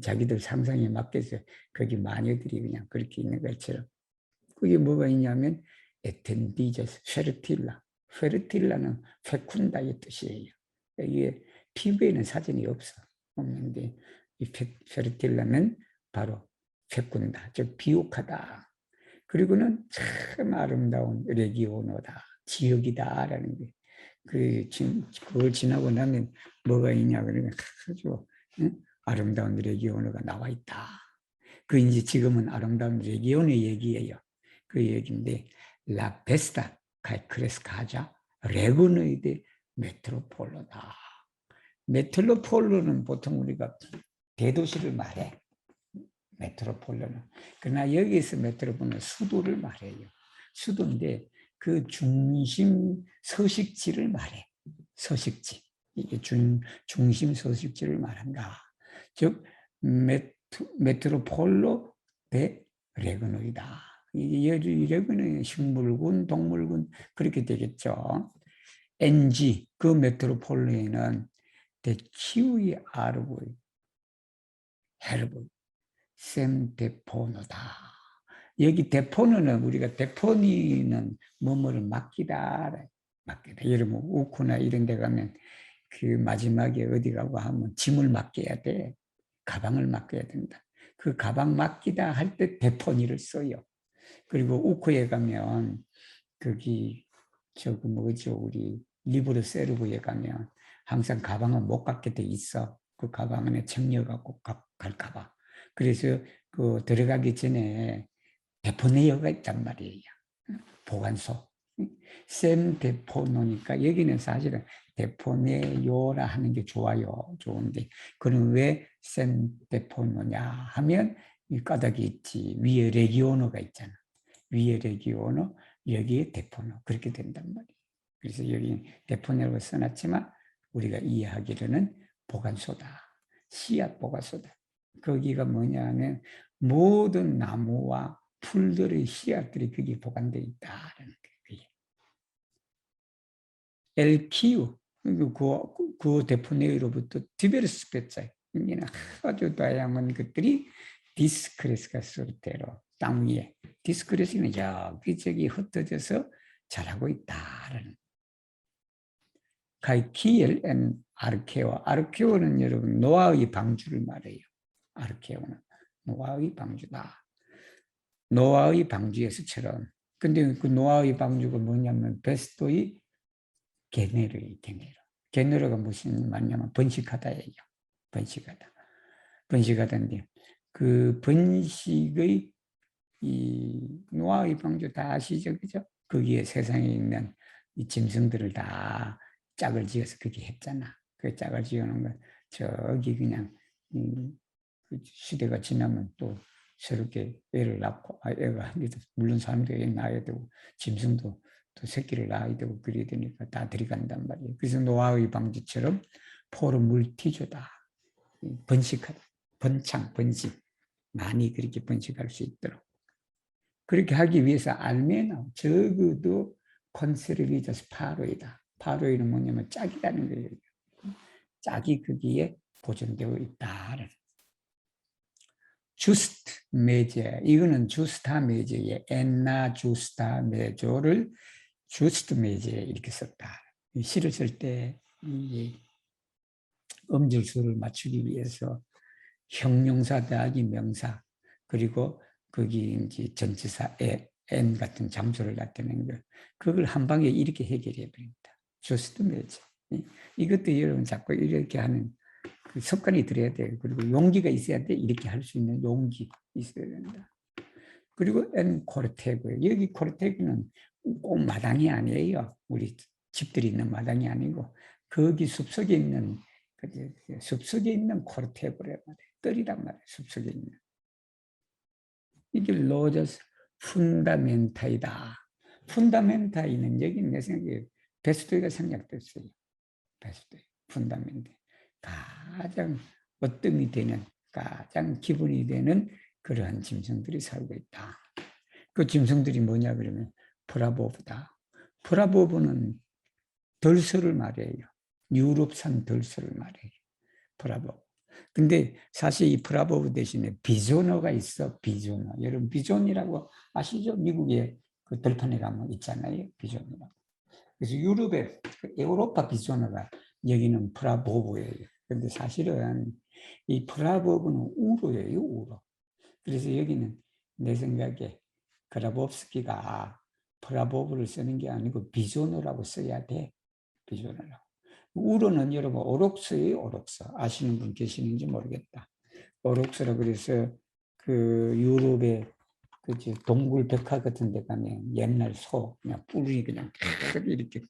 자기들 상상에 맡겨서 거기 마녀들이 그냥 그렇게 있는 것처럼 그게 뭐가 있냐면 에텐디제스 페르틸라 페르틸라는 페쿤다의 뜻이에요. 이게 피부에는 사진이 없는데 이 페르틸라는 바로 페쿤다 즉 비옥하다. 그리고는 참 아름다운 레기오노다 지역이다라는 게 그걸 지나고 나면 뭐가 있냐 그러면 아주 아름다운 레기오너가 나와 있다. 그 이제 지금은 아름다운 레기오너의 얘기예요. 그 얘기인데 라 베스타 카이크레스 가자 레고노이드 메트로폴로다. 메트로폴로는 보통 우리가 대도시를 말해. 메트로폴로는. 그러나 여기서 메트로폴로는 수도를 말해요. 수도인데 그 중심 서식지를 말해. 서식지. 이게 중심 서식지를 말한다. 즉 메트로폴로 대 레그노이다. 이 레그노이는 식물군, 동물군 그렇게 되겠죠. NG 그 메트로폴리는 대 키우이 아르보이 헤르보이 샘 데포노다. 여기 데포노는 우리가 데포니는 뭐뭐를 맡기다. 여러분 우쿠나 이런 데 가면 그 마지막에 어디 가고 하면 짐을 맡겨야 돼. 가방을 맡겨야 된다. 그 가방 맡기다 할 때 데포니를 써요. 그리고 우쿠에 가면 거기 저거 뭐죠 우리 리브르 세르브에 가면 항상 가방은 못 갖게 돼 있어. 그 가방 안에 챙겨갖고 갈까 봐. 그래서 그 들어가기 전에 데포네이어가 있단 말이에요. 보관소. 샘 데포노니까 여기는 사실은 데포네요라 하는 게 좋아요. 좋은데 그럼 왜 샘 데포노냐 하면 이 까닭이 있지. 위에 레기오노가 있잖아. 위에 레기오노 여기에 데포노 그렇게 된단 말이에요. 그래서 여기 데포네라고 써놨지만 우리가 이해하기로는 보관소다. 씨앗 보관소다. 거기가 뭐냐면 모든 나무와 풀들의 씨앗들이 거기에 보관되어 있다는 거예요. 엘키우 그 데포네이로부터 디베르스 스페차 이는 아주 다양한 것들이 디스크레스가 소르테로 땅 위에 디스크레스는 여기저기 흩어져서 자라고 있다라는 가이키엘 앤 아르케오 아르케오는 여러분 노아의 방주를 말해요. 아르케오는 노아의 방주다. 노아의 방주에서처럼 근데 그 노아의 방주가 뭐냐면 베스토의 게네르가 무슨 말이냐면 번식하다예요. 번식하다인데 그 번식의 이 노아의 방주 다 아시죠, 그죠? 거기에 세상에 있는 이 짐승들을 다 짝을 지어서 그게 했잖아. 그 짝을 지어놓은 거 저기 그냥 그 시대가 지나면 또 새롭게 애를 낳고 애가 물론 사람도 애 낳아야 되고 짐승도 또 새끼를 낳아야 되고 그래야 되니까 다 들어간단 말이에요. 그래서 노아의 방주처럼 포로 물티조다. 번식하다. 번식. 많이 그렇게 번식할 수 있도록. 그렇게 하기 위해서 알메나 적어도 컨세르비저스 파로이다. 파로이는 뭐냐면 짝이라는 거예요. 짝이 거기에 보존되어 있다. 주스트 메제 이거는 주스타 메제의 엔나 주스타 메조를 주스트 메제 이렇게 썼다. 시를 쓸 때 음절수를 맞추기 위해서 형용사 더하기 명사 그리고 거기 이제 전치사 n 같은 장소를 나타내는 거 그걸 한 방에 이렇게 해결해 버립니다. 주스트 메제 이것도 여러분 자꾸 이렇게 하는 그 습관이 들어야 돼요. 그리고 용기가 있어야 돼. 이렇게 할 수 있는 용기 있어야 된다. 그리고 N 코르테고요. 여기 코르테고는 꼭 마당이 아니에요. 우리 집들이 있는 마당이 아니고 거기 숲속에 있는 코르테고란 말이에요. 뜰이란 말이에요. 숲속에 있는. 이게 로저스 푼다멘타이다. 푼다멘타이는 여기 내 생각에 베스트가 생략됐어요. 베스트, 푼다멘트. 가장 어뜸이 되는, 가장 기본이 되는 그러한 짐승들이 살고 있다. 그 짐승들이 뭐냐 그러면 브라보브다. 브라보브는 덜소를 말해요. 유럽산 덜소를 말해요. 브라보브. 근데 사실 이 브라보브 대신에 비조너가 있어. 비조너. 여러분 비존이라고 아시죠? 미국에 그 들판에 가면 있잖아요. 비존이라고. 그래서 유럽의 에우로파 비조너가 여기는 브라보브예요. 근데 사실은 이 브라보브는 우로예요. 우로. 그래서 여기는 내 생각에 그라보프스키가 브라보브를 쓰는 게 아니고 비조너라고 써야 돼. 비조너라고. 우로는 여러분 오록스예요. 오록스. 아시는 분 계시는지 모르겠다. 오록스라 그래서 그 유럽의 그 동굴 벽화 같은 데 가면 옛날 소 그냥 뿔이 그냥 이렇게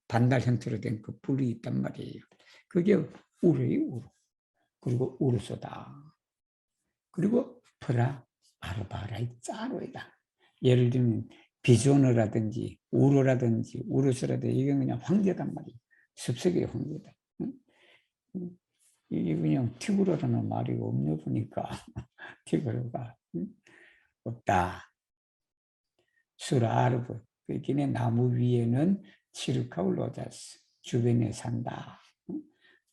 반달 형태로 된 그 뿔이 있단 말이에요. 그게 우로예요. 우로. 그리고 우르소다. 그리고 프라 아르바라의 짜로이다. 예를 들면 비조너라든지 우로라든지 우르스라든지 이게 그냥 황제단 말이에요. 숲속의 황제다. 이게 그냥 티그러라는 말이 없네 보니까 티그러가 없다. 수라르브 그기네 나무 위에는 치르카우 로자스 주변에 산다.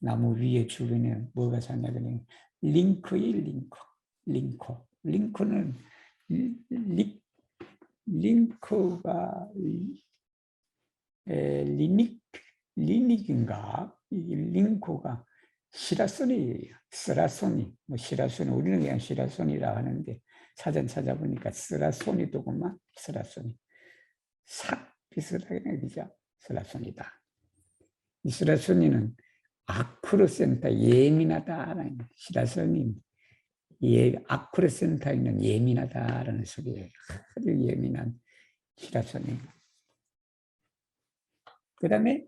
나무 위에 주변에 뭐가 사냐 그러면 링크의 링크는 링크가 리닉인가? 링크가 시라소니예요. 스라소니, 뭐 시라소니, 우리는 그냥 시라소니라 하는데 사전 찾아보니까 스라소니도구만. 스라소니. 싹 비슷하게 그죠? 스라소니다. 이 스라소니는 아크로센터 예민하다라는 시라소니. 아크로센터에는 예민하다라는 소리예요. 아주 예민한 시라소니. 그 다음에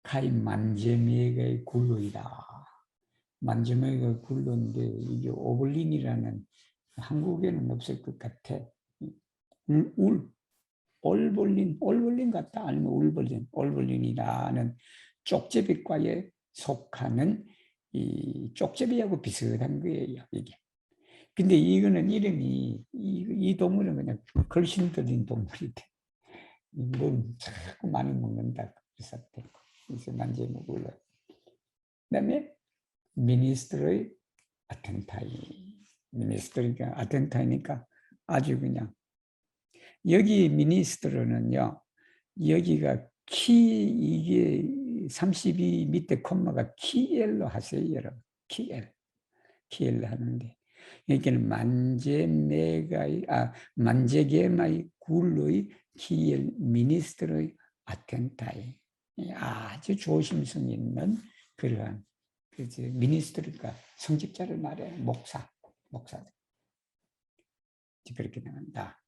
가히 만제메가의 굴로이다. 만제메가의 굴로인데 이게 오블린이라는 한국에는 없을 것 같아. 올벌린 같다. 아니면 올벌린이라는 쪽제비과에 속하는 이 쪽제비하고 비슷한 거예요. 이게. 근데 이거는 이름이 이 동물은 그냥 걸신들인 동물이 돼. 뭘 자꾸 많이 먹는다. 그래서 만지에 먹을래. 그다음에 미니스트로의 아텐타이. 미니스트로니까 아텐타이니까 아주 그냥 여기 미니스트로는요. 여기가 이게 32 밑에 콤마가 키엘로 하세요, 여러분. 키엘로 하는데 여기는 만제게마의 굴로의 키엘 미니스트로의 아텐타이. 아주 조심성 있는 그러한 미니스트리가 성직자를 말해 목사들 그렇게 나간다.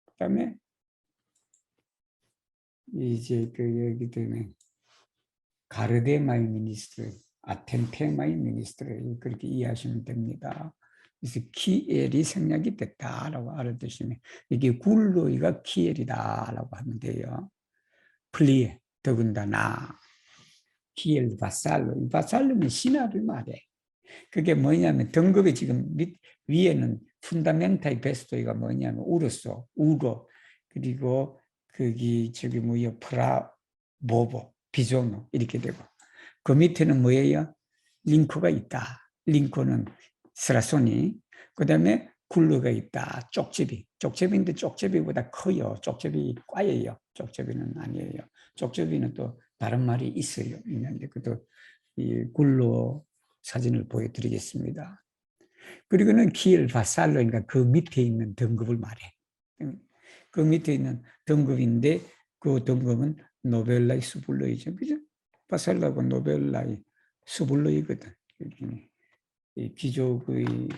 그다음에 이제 여기 때문에 가르데마이 미니스트리, 아텐테마이 미니스트리 그렇게 이해하시면 됩니다. 그래서 키엘이 생략이 됐다라고 알아두시면 이게 굴로이가 키엘이다라고 하면 돼요. 플리에 더군다나 키엘 바살로, 바살로는 신하를 말해. 그게 뭐냐면 등급이 지금 위에는 푼다멘타이 베스토이가 뭐냐면 우르소, 우로 그리고 저기 뭐예요 프라보보, 비조노 이렇게 되고 그 밑에는 뭐예요? 링크가 있다. 링크는 스라소니. 그 다음에 굴루가 있다. 쪽제비인데 쪽제비보다 커요. 쪽제비 과예요. 쪽제비는 아니에요. 쪽제비는 또 다른 말이 있어요. 있는데 그것도 이 굴루 사진을 보여드리겠습니다. 그리고는 키엘 바살로, 그러니까 그 밑에 있는 등급을 말해. 그 밑에 있는 등급인데 그 등급은 노벨라이스 블루이죠. 그죠? 파살라고 노벨라의 수블러이거든. 이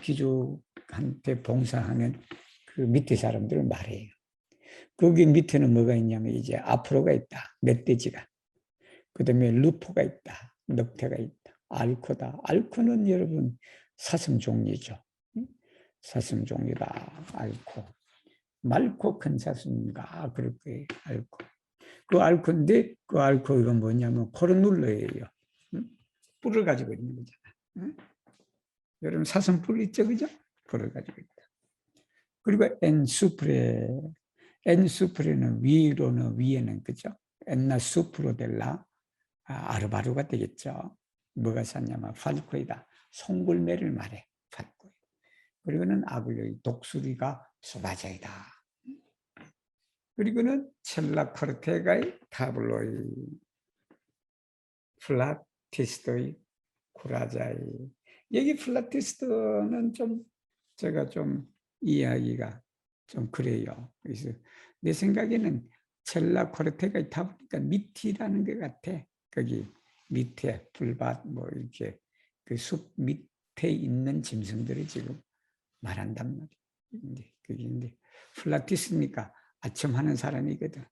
귀족한테 봉사하는 그 밑에 사람들을 말해요. 거기 밑에는 뭐가 있냐면 이제 아프로가 있다. 멧돼지가. 그다음에 루포가 있다. 늑대가 있다. 알코다. 알코는 여러분 사슴 종류죠. 사슴 종류다. 알코. 말코 큰 사슴인가 그럴 거예요. 알코. 그 알코인데 그 알코 이건 뭐냐면 코르눌러예요. 뿔을 가지고 있는 거잖아. 여러분 사슴 뿔 있죠, 그죠? 뿔을 가지고 있다. 그리고 엔수프레는 위로는 위에는 그죠? 엔나 수프로 델라 아르바루가 되겠죠. 뭐가 샀냐면 팔코이다. 송골매를 말해. 팔코이. 그리고는 아글로이 독수리가 소바자이다. 그리고는 첼라코르테가의 타블로이 플라티스토의 구라자이. 여기 플라티스토는 좀 제가 좀 이해하기가 좀 그래요. 그래서 내 생각에는 첼라코르테가 있다 보니까 밑이라는 것 같아. 거기 밑에 풀밭 뭐 이렇게 그 숲 밑에 있는 짐승들을 지금 말한단 말이에요. 그게 이제 플라티스니까 아첨하는 사람이거든.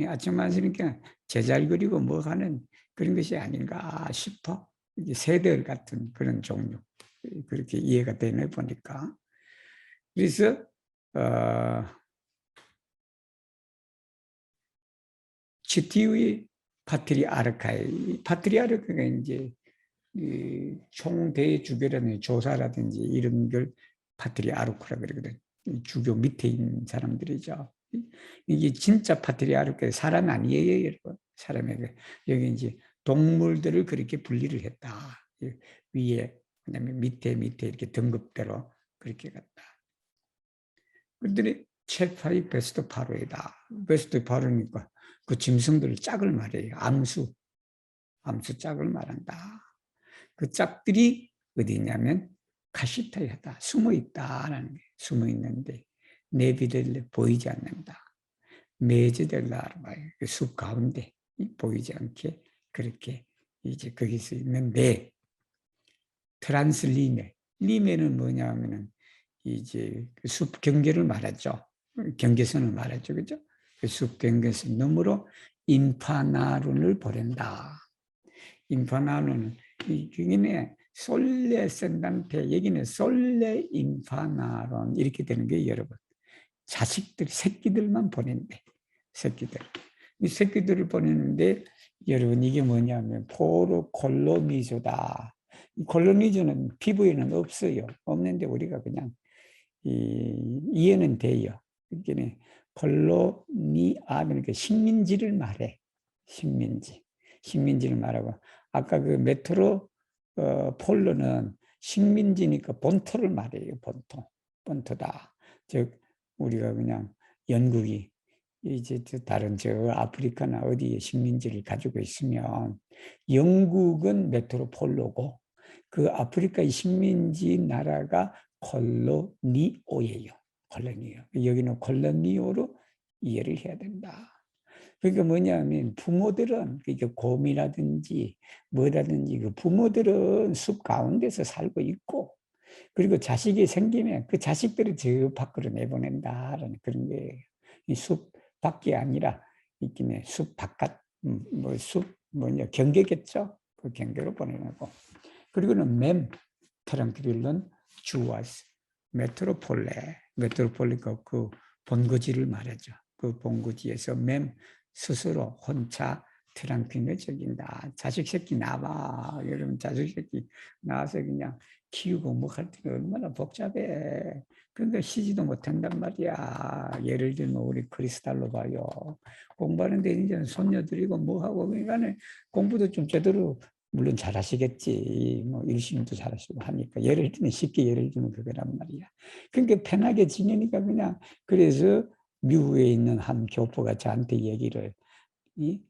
아첨하시니까 제잘 그리고 뭐 하는 그런 것이 아닌가 싶어. 이게 새들 같은 그런 종류. 그렇게 이해가 되네 보니까. 그래서 GT의 파트리아르카가 이제 총대주교라든지 조사라든지 이런 걸 파트리아르카라 그러거든. 주교 밑에 있는 사람들이죠. 이게 진짜 파트리아르카 사람 아니에요, 여러분. 사람에게 여기 이제 동물들을 그렇게 분리를 했다. 위에 그다음에 밑에 이렇게 등급대로 그렇게 갔다. 그들이 첼파이 베스트 파로이다. 베스트 파로니까 그 짐승들 짝을 말해요. 암수 짝을 말한다. 그 짝들이 어디냐면 카시타야다. 숨어 있다라는 게 숨어 있는데 내비를 보이지 않는다. 메즈델라르바의 숲 가운데 보이지 않게 그렇게 이제 거기서 있는데 트란스리메 리메는 뭐냐면은 이제 숲 경계를 말하죠. 경계선을 말하죠, 그죠? 그 숲 경계선 너머로 인파나룬을 보낸다. 인파나룬 여기는 솔레 센단테 여기는 솔레 인파나룬 이렇게 되는 게 여러분 자식들 새끼들만 보낸대. 새끼들 이 새끼들을 보내는데 여러분 이게 뭐냐면 포로 콜로니조다. 이 콜로니조는 피부에는 없어요. 없는데 우리가 그냥 이해는 돼요. 그러니까 콜로니아 그러니까 식민지를 말해. 식민지를 말하고 아까 그 메트로 폴로는 식민지니까 본토를 말해요. 본토다. 즉 우리가 그냥 영국이 이제 다른 저 아프리카나 어디에 식민지를 가지고 있으면 영국은 메트로폴로고 그 아프리카의 식민지 나라가 콜로니오예요. 콜로니오. 여기는 콜로니오로 이해를 해야 된다. 그러니까 뭐냐면 부모들은 그러니까 곰이라든지 뭐라든지 그 부모들은 숲 가운데서 살고 있고 그리고 자식이 생기면 그 자식들을 저 밖으로 내보낸다라는 그런 거예요. 이 숲 밖이 아니라 있긴 숲 바깥 뭐 숲 뭐냐 경계겠죠. 그 경계로 보내고 그리고는 트랑크릴론 주와스 메트로폴레가 그 본거지를 말하죠. 그 본거지에서 스스로 혼자 트랑크린을 즐긴다. 자식 새끼 나와. 여러분 자식 새끼 나와서 그냥 키우고 뭐 할 때는 얼마나 복잡해. 그러니까 쉬지도 못한단 말이야. 예를 들면 우리 크리스탈로 봐요. 공부하는데 이제 손녀들이고 뭐하고 그러니까 공부도 좀 제대로 물론 잘하시겠지. 뭐 일심도 잘하시고 하니까 예를 들면 쉽게 예를 들면 그거란 말이야. 그러니까 편하게 지내니까 그냥 그래서 미국에 있는 한 교포가 저한테 얘기를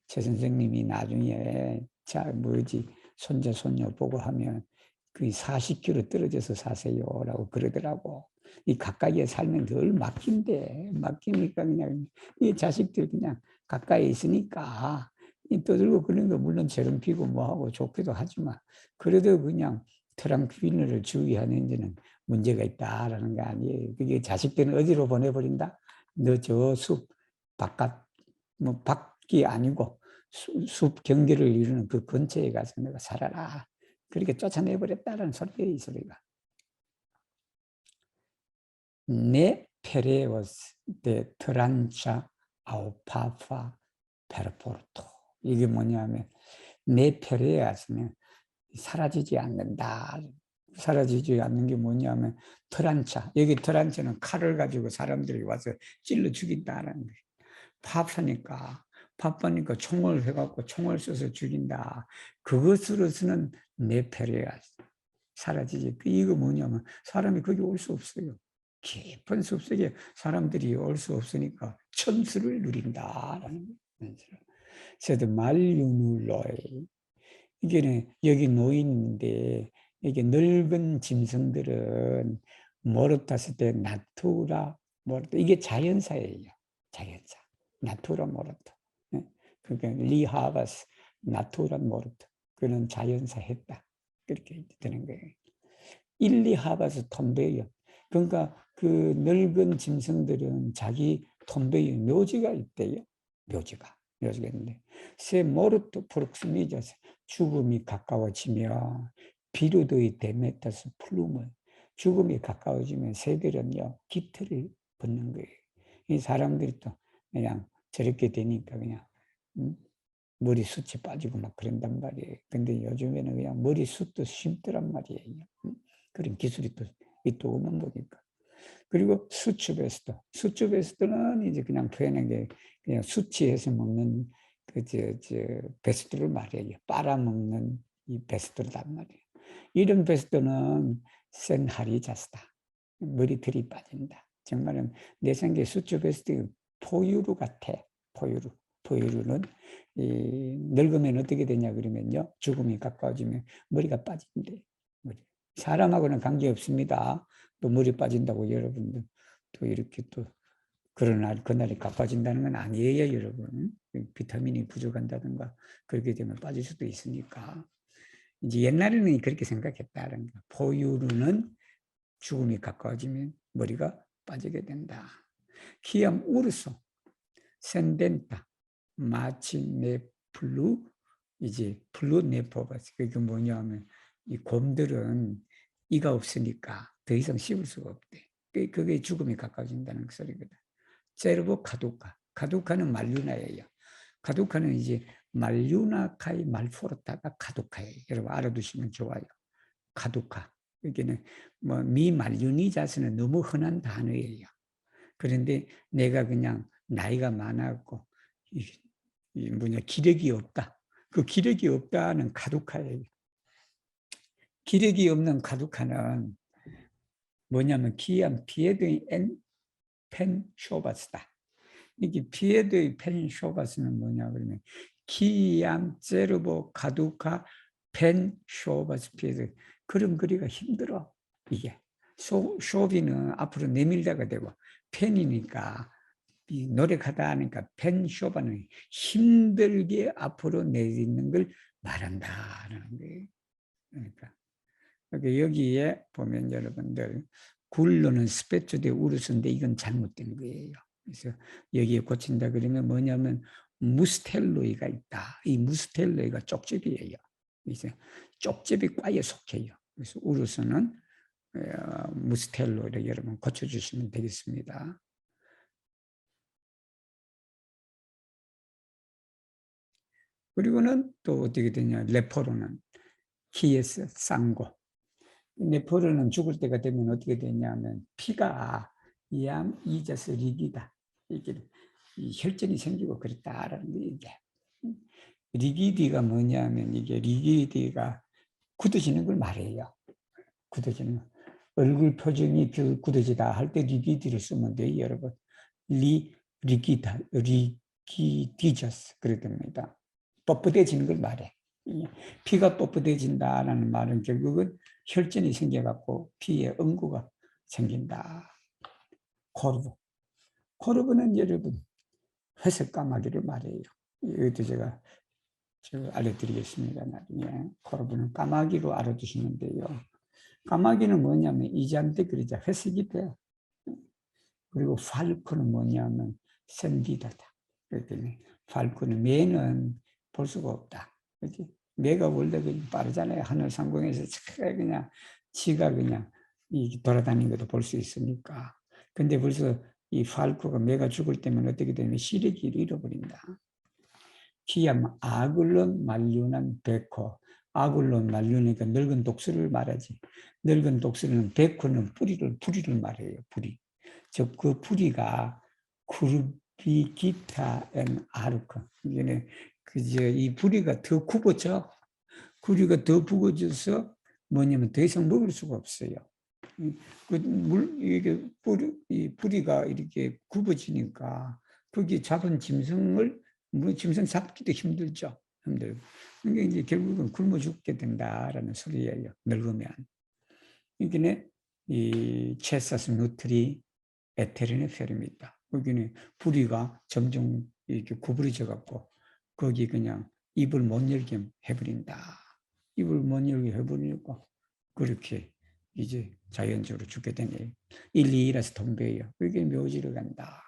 최 선생님이 나중에 자 뭐지 손자 손녀 보고 하면 그 40km 떨어져서 사세요라고 그러더라고. 이 가까이에 살면 늘 맡긴데 맡기니까 그냥 이 자식들 그냥 가까이 있으니까 이 떠들고 그런 거 물론 저런 피고 뭐하고 좋기도 하지만 그래도 그냥 트랑퀴리를 주의하는 데는 문제가 있다라는 거 아니에요. 그게 자식들은 어디로 보내버린다? 너 저 숲 바깥 뭐 밖이 아니고 숲 경계를 이루는 그 근처에 가서 내가 살아라. 그렇게 쫓아내버렸다는 소리예요, 이 소리가. 네 페레오스 데 트란차 아우파파 페르포르토. 이게 뭐냐면 내 페레아스는 사라지지 않는다. 사라지지 않는 게 뭐냐면 트란차. 여기 트란차는 칼을 가지고 사람들이 와서 찔러 죽인다는 거예요. 파파니까 파파니까 총을 해갖고 총을 쏘서 죽인다. 그것으로서는 내 페레아스. 사라지지. 이거 뭐냐면 사람이 거기 올 수 없어요. 깊은 숲속에 사람들이 올 수 없으니까 천수를 누린다라는 거예요. 그래서 말유눌로이 이게 여기 노인인데 이게 늙은 짐승들은 모르 탔을 때 나투라 모르타 이게 자연사예요. 자연사. 나투라 모르타. 그러니까 리하바스 나투라 모르타. 그는 자연사 했다. 그렇게 되는 거예요. 일리하바스 톰베이어. 그러니까 그 늙은 짐승들은 자기 톰베이어 묘지가 있대요. 묘지가 있는데 세 모르토 프록스미자스 죽음이 가까워지며 비루도이 데메타스 플룸을 죽음이 가까워지면 새들은요 깃털을 벗는 거예요. 이 사람들이 또 그냥 저렇게 되니까 그냥 머리숱이 빠지고 막 그런단 말이에요. 근데 요즘에는 그냥 머리숱도 심더란 말이에요. 그런 기술이 또 오면 보니까. 그리고 수추베스트는 이제 그냥 표현한 그냥 수치해서 먹는 베스트를 말해요. 빨아먹는 이 베스트란 말이에요. 이런 베스트는 센하리자스다. 머리털이 빠진다. 정말은 내 생각에 수추베스트 포유류 같아. 포유류는 늙으면 어떻게 되냐 그러면요. 죽음이 가까워지면 머리가 빠진대. 사람하고는 관계없습니다. 또 머리 빠진다고 여러분들 또 이렇게 또 그날이 가빠진다는 건 아니에요, 여러분. 비타민이 부족한다든가 그렇게 되면 빠질 수도 있으니까. 이제 옛날에는 그렇게 생각했다는 거. 포유류는 죽음이 가까워지면 머리가 빠지게 된다. 키암 우르소, 센덴타, 마치네플루, 이제 플루네포바스. 그게 뭐냐면 이 곰들은 이가 없으니까 더 이상 씹을 수가 없대. 그게 죽음이 가까워진다는 소리거든. 세르보 카두카. 카두카는 말류나예요. 카두카는 이제 말류나카의 말포르타가 카두카예요. 여러분 알아두시면 좋아요. 카두카. 여기는 뭐 미말류니 자스는 너무 흔한 단어예요. 그런데 내가 그냥 나이가 많았고 기력이 없다. 그 기력이 없다는 카두카예요. 기력이 없는 카두카는 뭐냐면 기암 피에드의 펜 쇼바스다. 이게 피에드의 펜 쇼바스는 뭐냐 그러면 기암 제르보 카두카 펜 쇼바스 피에드. 그림 그리기가 힘들어. 이게 쇼비는 앞으로 내밀다가 되고 펜이니까 노력하다 하니까 펜 쇼바는 힘들게 앞으로 내딛는 걸 말한다라는 거예요. 그러니까 여기에 보면 여러분들 굴로는 스페츠데 우르스인데 이건 잘못된 거예요. 그래서 여기에 고친다 그러면 뭐냐면 무스텔로이가 있다. 이 무스텔로이가 쪽집이에요. 그래서 쪽집이과에 속해요. 그래서 우르스는 무스텔로이를 여러분 고쳐주시면 되겠습니다. 그리고는 또 어떻게 되냐, 레포로는 키에스 쌍고. 레포로는 죽을 때가 되면 어떻게 되냐면 피가 이암 이자스 리기다. 이게 혈전이 생기고 그랬다라는 게 이게. 리기디가 뭐냐면 이게 리기디가 굳어지는 걸 말해요. 굳어지는 거. 얼굴 표정이 굳어지다 할 때 리기디를 쓰면 돼요, 여러분. 리기다, 리기디저스 그래 됩니다. 뻣뻣해지는 걸 말해. 피가 뻣뻣해진다라는 말은 결국은 혈전이 생겨갖고 피에 응고가 생긴다. 코르브. 코르브는 여러분 회색 까마귀를 말해요. 이것도 제가 알려드리겠습니다. 나중에 여러분은 까마귀로 알아두시면 돼요. 까마귀는 뭐냐면 이자한테 그러자 회색이 돼. 그리고 팔코는 뭐냐면 샌디다다. 그랬더니 팔코는 매는 볼 수가 없다. 그렇지? 매가 원래 빠르잖아요. 하늘 상공에서 그냥 지가 그냥 돌아다니는 것도 볼 수 있으니까. 근데 벌써 이 팔코가 매가 죽을 때면 어떻게 되면 시래기를 잃어버린다. 키암 아굴론 말륜한 백호. 아굴론 말륜이니까 늙은 독수리를 말하지. 늙은 독수리는 백호는 뿌리를 말해요. 뿌리. 즉 그 뿌리가 쿠르비기타 앤 아르크. 이게 이 뿌리가 더 굽어져. 뿌리가 더 굽어져서 뭐냐면 더 이상 먹을 수가 없어요. 이게 이 뿌리가 이렇게 굽어지니까 거기 잡은 짐승을 짐승 잡기도 힘들죠. 힘들고. 그러니까 이제 결국은 굶어 죽게 된다라는 소리예요. 늙으면. 여기는 이 체사스 누트리 에테르네 페르미다. 거기는 뿌리가 점점 이렇게 구부러져 갖고 거기 그냥 입을 못 열게 해버린다. 입을 못 열게 해버리니까 그렇게 이제 자연적으로 죽게 되네. 1, 2라서 동배예요. 여기 묘지로 간다.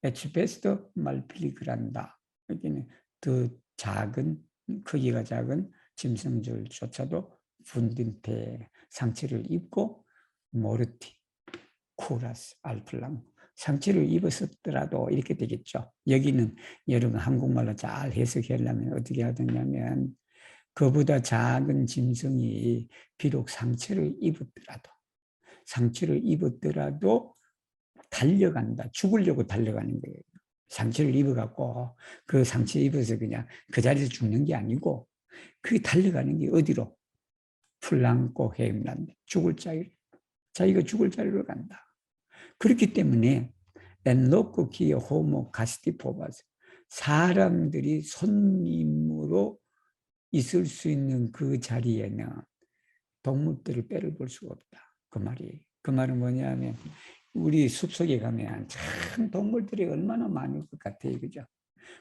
에치베스트 말필리그란다. 여기는 더 작은, 크기가 작은 짐승들조차도 분딘테 상처를 입고 모르티, 쿠라스, 알플랑 상처를 입었었더라도 이렇게 되겠죠. 여기는 여러분 한국말로 잘 해석하려면 어떻게 하느냐면 그보다 작은 짐승이 비록 상처를 입었더라도 달려간다. 죽으려고 달려가는 거예요. 상처를 입어갖고 그 상처 입어서 그냥 그 자리에서 죽는 게 아니고 그게 달려가는 게 어디로? 풀랑고 헤임란다. 자기가 죽을 자리로 간다. 그렇기 때문에 엔로코 기어 호모 가스티포바스 사람들이 손님으로 있을 수 있는 그 자리에는 동물들을 빼를 볼 수가 없다. 그 말이. 그 말은 뭐냐면 우리 숲속에 가면 참 동물들이 얼마나 많을 것 같아요. 그죠?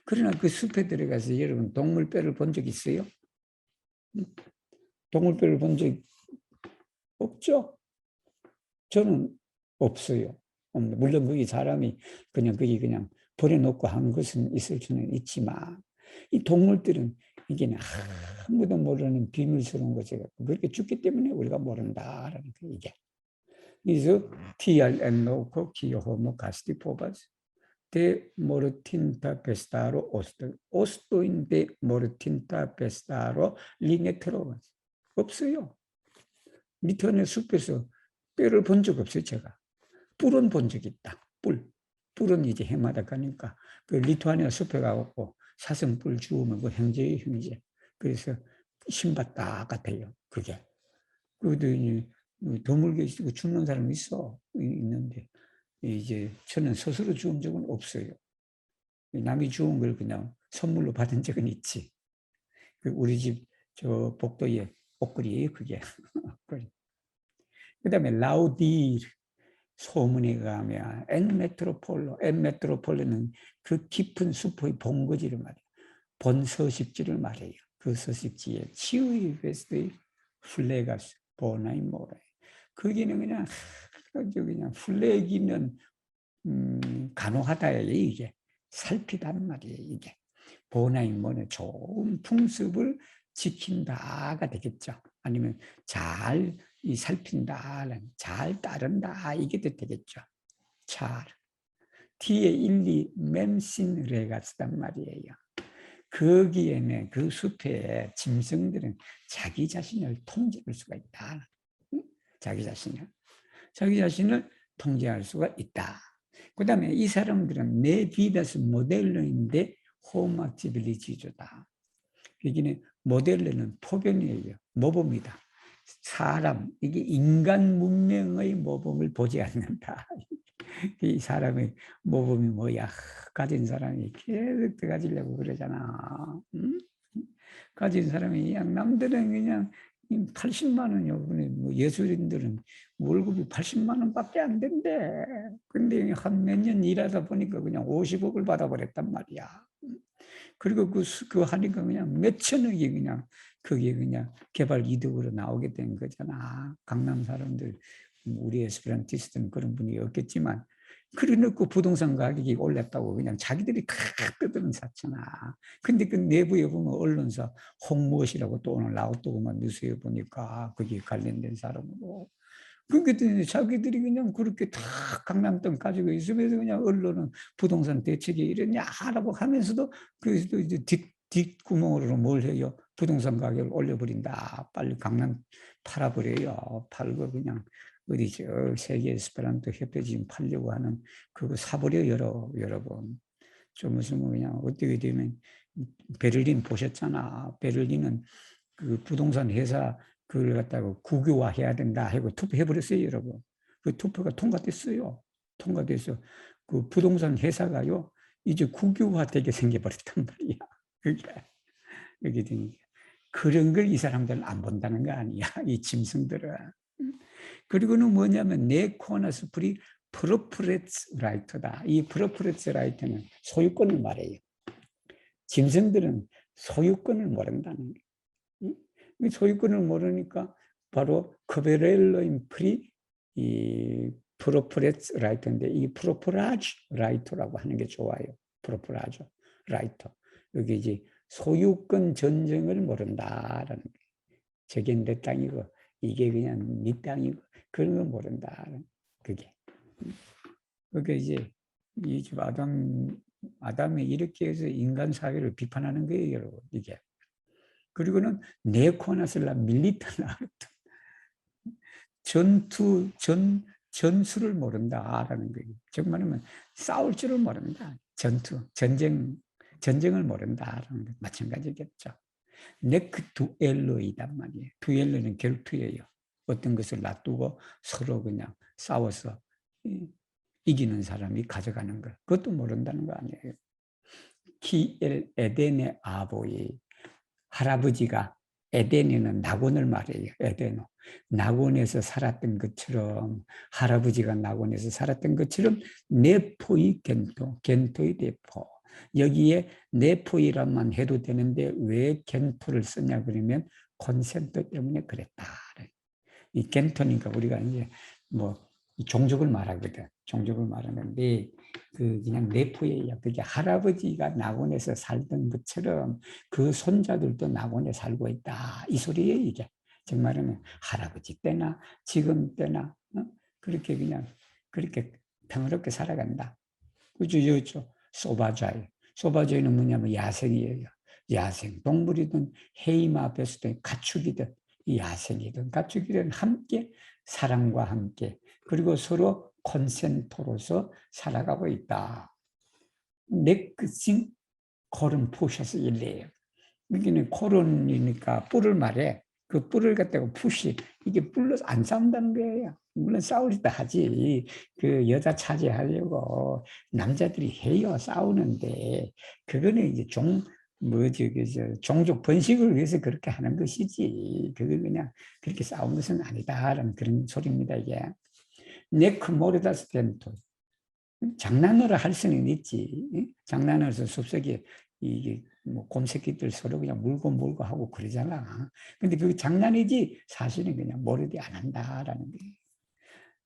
그러나 그 숲에 들어가서 여러분 동물 뼈를 본 적 있어요? 동물 뼈를 본 적 없죠? 저는 없어요. 물론 거기 사람이 거기 그냥 버려놓고 한 것은 있을 수는 있지만 이 동물들은 이게 아무도 모르는 비밀스러운 것이 그렇게 죽기 때문에 우리가 모른다라는 거 이게. 그래서 TRN놓고 기호모 가스티포바스 데 모르틴타 베스타로 오스토인데 모르틴타 베스타로 리네트로바스 없어요. 리턴의 숲에서 뼈를 본 적 없어요. 제가 뿔은 본 적이 있다. 뿔은 이제 해마다 가니까 그 리투아니아 숲에 가고 사슴뿔 주우면 그 형제의 형제. 그래서 신봤다 같아요. 그게. 그것도 드물게 죽는 사람이 있는데 이제 저는 스스로 주운 적은 없어요. 남이 주운 걸 그냥 선물로 받은 적은 있지. 우리 집 저 복도에 옷걸이에요, 그게. 그 다음에 라우디 소문에 가면 엔메트로폴로는 그 깊은 숲의 본거지를 말해요. 본 서식지를 말해요. 그 서식지에 치의 베스트의 플레가스 보나이 모래. 거기는 그냥 플레기는 간호하다예요. 이게 살피다는 말이에요. 이게 보나이 모래 좋은 풍습을 지킨다가 되겠죠. 아니면 잘 살핀다, 잘 따른다 이게 되겠죠. 잘. 뒤에 일리 맴신레가 쓰단 말이에요. 거기에는 그 숲에 짐승들은 자기 자신을 통제할 수가 있다. 자기 자신을 통제할 수가 있다. 그 다음에 이 사람들은 내 비다스 모델로인데 호마티빌리지조다. 여기는 모델로는 포변이에요. 모범이다. 사람, 이게 인간 문명의 모범을 보지 않는다. 이 사람의 모범이 뭐야? 가진 사람이 계속 더 가지려고 그러잖아. 응? 가진 사람이 그냥 남들은 그냥 80만 원이요. 뭐 예술인들은 월급이 80만 원밖에 안 된대. 근데 한 몇 년 일하다 보니까 그냥 50억을 받아버렸단 말이야. 그리고 그 하니까 그냥 몇 천억이 그냥 그게 그냥 개발 이득으로 나오게 된 거잖아. 강남 사람들, 우리 에스페란티스트는 그런 분이 없겠지만, 그래놓고 부동산 가격이 올랐다고 그냥 자기들이 다 떠드는 샀잖아. 근데 그 내부에 보면 언론사 홍무엇이라고 또 오늘 나왔더구만 뉴스에 보니까 거기에 관련된 사람으로. 그러니까 자기들이 그냥 그렇게 다 강남동 가지고 있으면서 그냥 언론은 부동산 대책이 이러냐라고 하면서도 그래서 이제 뒷구멍으로 뭘 해요? 부동산 가격을 올려버린다. 빨리 강남 팔아버려요. 팔고 그냥 어디 저 세계 에스페란토 협회 지금 팔려고 하는 그거 사버려 여러 번. 좀 무슨 뭐 그냥 어떻게 되면 베를린 보셨잖아. 베를린은 그 부동산 회사 그걸 갖다가 국유화해야 된다 하고 투표해버렸어요, 여러분. 그 투표가 통과됐어요. 통과돼서 그 부동산 회사가요, 이제 국유화되게 생겨버렸단 말이야. 그게, 그게 되니까. 그런 걸 이 사람들은 안 본다는 거 아니야, 이 짐승들은. 그리고는 뭐냐면, 내 코너스 프리 프로프레츠 라이터다. 이 프로프레츠 라이터는 소유권을 말해요. 짐승들은 소유권을 모른다는 거예요. 소유권을 모르니까 바로 커베렐로인 프리 이 프로프레츠 라이터인데 이 프로프라즈 라이터라고 하는 게 좋아요. 프로프라즈 라이터. 여기 이제 소유권 전쟁을 모른다라는 게 저게 내 땅이고 이게 그냥 네 땅이고 그런 걸 모른다는 그게. 그게 이제 이 아담이 이렇게 해서 인간 사회를 비판하는 거예요, 여러분. 이게. 그리고는 네코나슬라 밀리터나 전술을 모른다라는 거예요. 즉 말하면 싸울 줄을 모른다. 전쟁을 모른다라는 것 마찬가지겠죠. 네크 두엘로이단 말이에요. 두엘로는 결투예요. 어떤 것을 놔두고 서로 그냥 싸워서 이기는 사람이 가져가는 것. 그것도 모른다는 거 아니에요. 키엘 에덴의 아보이 할아버지가 에덴에는 낙원을 말해요. 에덴. 낙원에서 살았던 것처럼 할아버지가 낙원에서 살았던 것처럼 네포이 겐토의 네포. 여기에 네포이라만 해도 되는데 왜 겐토를 쓰냐 그러면 콘센트 때문에 그랬다. 이 겐토니까 우리가 이제 뭐 종족을 말하거든. 종족을 말하는데 그 그냥 내포예요. 그게 할아버지가 낙원에서 살던 것처럼 그 손자들도 낙원에 살고 있다. 이 소리예요, 이게. 정말은 할아버지 때나 지금 때나 그렇게 그냥 그렇게 평화롭게 살아간다. 그죠, 그죠. 소바자이. 소바자이는 뭐냐면 야생이에요. 야생. 동물이든 해임 앞에서든 가축이든 야생이든 가축이든 함께 사랑과 함께 그리고 서로 콘센토로서 살아가고 있다. 넥신 코른 푸셔스 일래요. 여기는 코른이니까 뿔을 말해. 그 뿔을 갖다가 푸시 이게 뿔로 안 싸운다는 거예요. 물론 싸우리다 하지. 그 여자 차지하려고 남자들이 해요. 싸우는데 그거는 이제 뭐지 그 종족 번식을 위해서 그렇게 하는 것이지. 그거 그냥 그렇게 싸운 것은 아니다라는 그런 소리입니다. 이게 네크모르다스 덴토. 장난으로 할 수는 있지. 장난으로 해서 숲속에 이게 뭐 곰새끼들 서로 그냥 물고 하고 그러잖아. 근데 그게 장난이지 사실은 그냥 모르디 안 한다라는 거예요.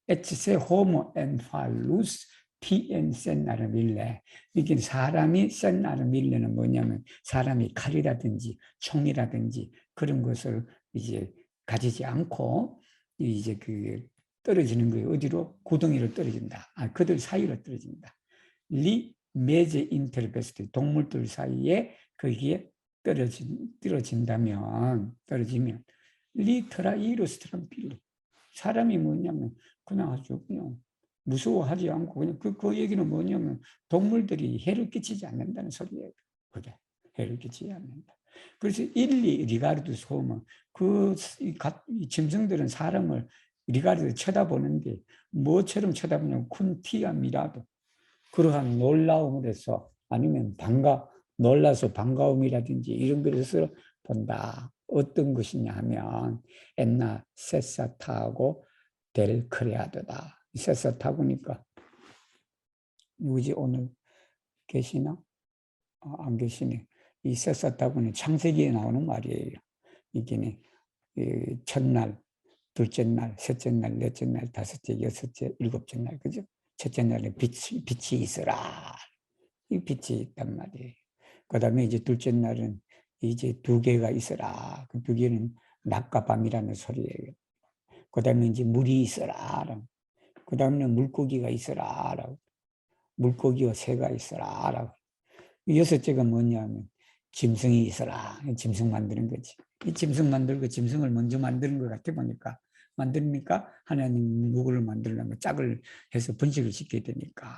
에치세 호모 엔팔루스 피엔 센나르 밀레. 이게 사람이 센나르 밀레는 뭐냐면 사람이 칼이라든지 총이라든지 그런 것을 이제 가지지 않고 이제 그 떨어지는 거예요. 어디로? 구덩이로 떨어진다. 그들 사이로 떨어진다. 리 메제 인터베스트 동물들 사이에 거기에 떨어지면 리터라 이루스트럼 빌리 사람이 뭐냐면 그냥 아주 그냥 무서워하지 않고 그냥 그 얘기는 뭐냐면 동물들이 해를 끼치지 않는다는 소리예요. 그게 해를 끼치지 않는다. 그래서 리가르드 소음은 이 짐승들은 사람을 리가르드 쳐다보는데 뭐처럼 쳐다보냐면 쿤티아 미라도 그러한 놀라움을 해서 아니면 놀라서 반가움이라든지 이런 것을 본다. 어떤 것이냐 하면 엔나 세사타고 델 크레아도다. 세사타고니까 누구지 오늘 계시나? 안 계시네. 이 썼다고는 창세기에 나오는 말이에요. 이게 첫날, 둘째 날, 셋째 날, 넷째 날, 다섯째, 여섯째, 일곱째 날, 그죠? 첫째 날에 빛이 있어라. 이 빛이 있단 말이에요. 그 다음에 이제 둘째 날은 이제 두 개가 있어라. 그 두 개는 낮과 밤이라는 소리예요. 그 다음에 이제 물이 있어라. 그 다음에는 물고기가 있어라. 물고기와 새가 있어라. 여섯째가 뭐냐면 짐승이 있어라. 짐승 만드는 거지. 이 짐승 만들고 짐승을 먼저 만드는 것 같아 보니까 만듭니까? 하나님 누구를 만들려면 짝을 해서 번식을 시켜야 되니까.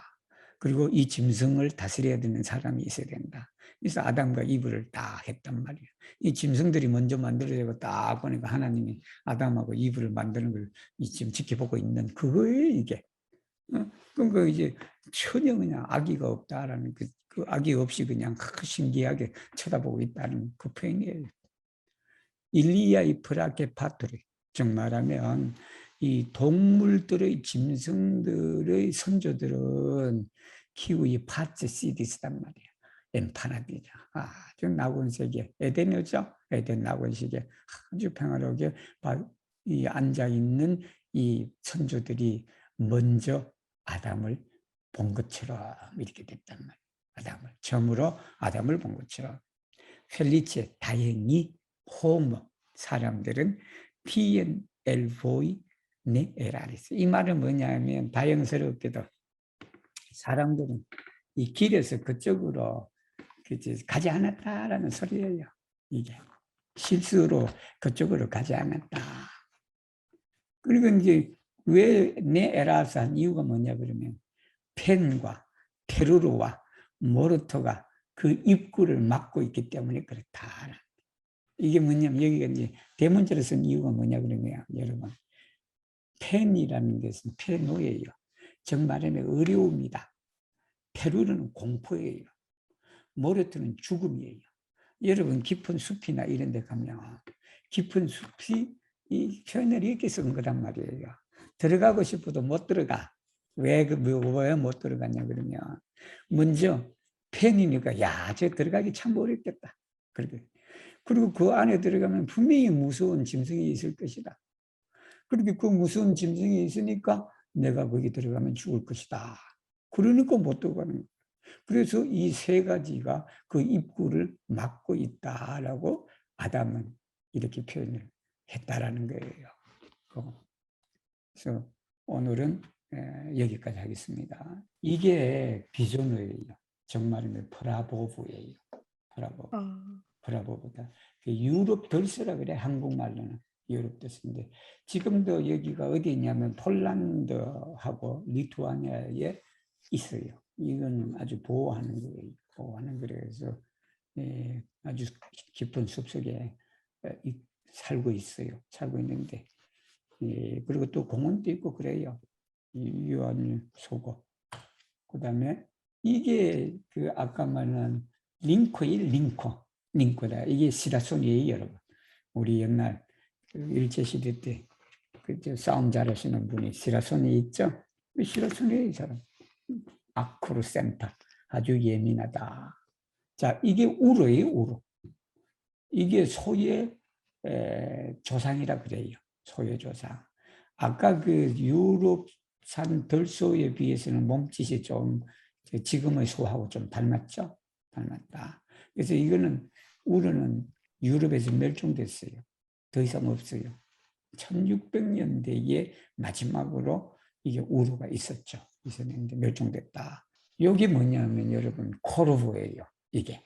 그리고 이 짐승을 다스려야 되는 사람이 있어야 된다. 그래서 아담과 이브를 다 했단 말이에요. 이 짐승들이 먼저 만들어지고 딱 보니까 하나님이 아담하고 이브를 만드는 걸 지금 지켜보고 있는 그거예요, 이게. 그러니까 이제 전혀 그냥 악의가 없다라는 그 악의 없이 그냥 신기하게 쳐다보고 있다는 그 표현이에요. 일리아의 프라케파토리, 즉 말하면 이 동물들의 짐승들의 선조들은 키우이 파츠 시디스단 말이에요. 엠파나디죠. 아주 낙원세계, 에덴이죠. 에덴 낙원세계 아주 평화롭게 앉아 있는 이 선조들이 먼저 아담을 본 것처럼 이렇게 됐단 말이에요. 아담을 처음으로 아담을 본 것처럼. 펠리체 다행히 호모 사람들은 피엔 엘보이 네 에라리스. 이 말은 뭐냐면 다행스럽게도 사람들은 이 길에서 그쪽으로 가지 않았다라는 소리예요. 이게 실수로 그쪽으로 가지 않았다. 그리고 이제 왜 네 에라스 한 이유가 뭐냐 그러면 펜과 테루르와 모르토가 그 입구를 막고 있기 때문에 그렇다. 이게 뭐냐면 여기가 이제 대문자로 쓴 이유가 뭐냐 그러면 여러분 펜이라는 것은 페노예요. 즉 말하면 어려움이다. 테루르는 공포예요. 모르토는 죽음이에요. 여러분 깊은 숲이나 이런 데 가면 깊은 숲이 이 표현을 이렇게 쓴 거란 말이에요. 들어가고 싶어도 못 들어가. 왜 못 들어갔냐 그러면 먼저 팬이니까 야, 저 들어가기 참 어렵겠다. 그리고 그 안에 들어가면 분명히 무서운 짐승이 있을 것이다. 그렇게 그 무서운 짐승이 있으니까 내가 거기 들어가면 죽을 것이다. 그러니까 못 들어가는 거예요. 그래서 이 세 가지가 그 입구를 막고 있다라고 아담은 이렇게 표현을 했다라는 거예요. 그래서 오늘은 여기까지 하겠습니다. 이게 비전어예요. 정말이면 프라보브예요. 프라보브. 프라보브다. 유럽 덜스라 그래 한국말로는 유럽 덜스인데 지금도 여기가 어디 있냐면 폴란드하고 리투아니아에 있어요. 이거는 아주 보호하는 거예요. 보호하는 거래서 아주 깊은 숲속에 살고 있어요. 살고 있는데 그리고 또 공원도 있고 그래요. 유한 소고. 그다음에 이게 그 아까 말한 링코다. 이게 시라손이에요, 여러분. 우리 옛날 일제시대 때 그 싸움 잘하시는 분이 시라손이 있죠. 시라손이에요, 이 사람. 아크로 센터. 아주 예민하다. 자, 이게 우로예요, 우로. 이게 소의 조상이라 그래요. 소의 조상. 아까 그 유럽산 들소에 비해서는 몸짓이 좀 지금의 소하고 좀 닮았죠? 닮았다. 그래서 이거는 우로는 유럽에서 멸종됐어요. 더 이상 없어요. 1600년대에 마지막으로 이게 우로가 있었죠. 있었는데 멸종됐다. 이게 뭐냐면 여러분 코르브예요. 이게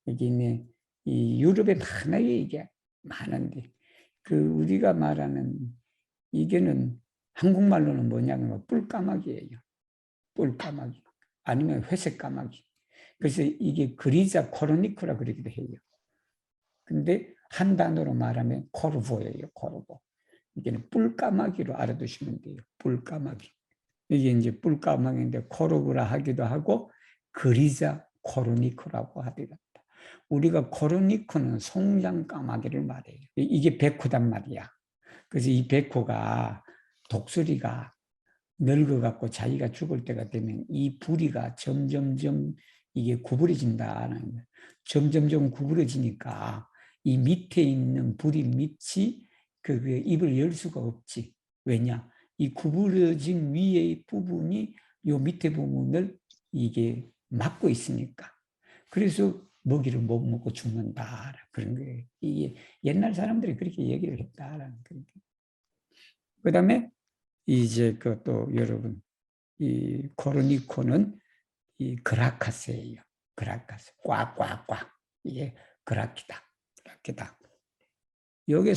있는 이 유럽에 많아요. 이게 많은데 그 우리가 말하는 이게는 한국말로는 뭐냐면 뿔까마귀예요. 뿔까마귀 아니면 회색 까마귀. 그래서 이게 그리자 코르니크라 그러기도 해요. 근데 한 단어로 말하면 코르보예요. 코르보. 이게는 뿔까마귀로 알아두시면 돼요. 뿔까마귀. 이게 이제 뿔까마귀인데 코르브라 하기도 하고 그리자 코르니크라고 하더라고요. 우리가 코르니크는 송장까마귀를 말해요. 이게 백호단 말이야. 그래서 이 백호가 독수리가 늙어갖고 자기가 죽을 때가 되면 이 부리가 점점점 이게 구부러진다는 거예요. 점점점 구부러지니까 이 밑에 있는 부리 밑이 그 입을 열 수가 없지. 왜냐? 이 구부러진 위의 부분이 요 밑에 부분을 이게 막고 있으니까. 그래서 먹이를 못 먹고 죽는다. 그런 거예요. 이게 옛날 사람들이 그렇게 얘기를 했다라는 거예요. 그 다음에 이제 그 또 여러분, 이 코르니코는 이 그라카스예요. 그라카스. 꽉꽉꽉. 이게 그라키다. 그라키다. 요게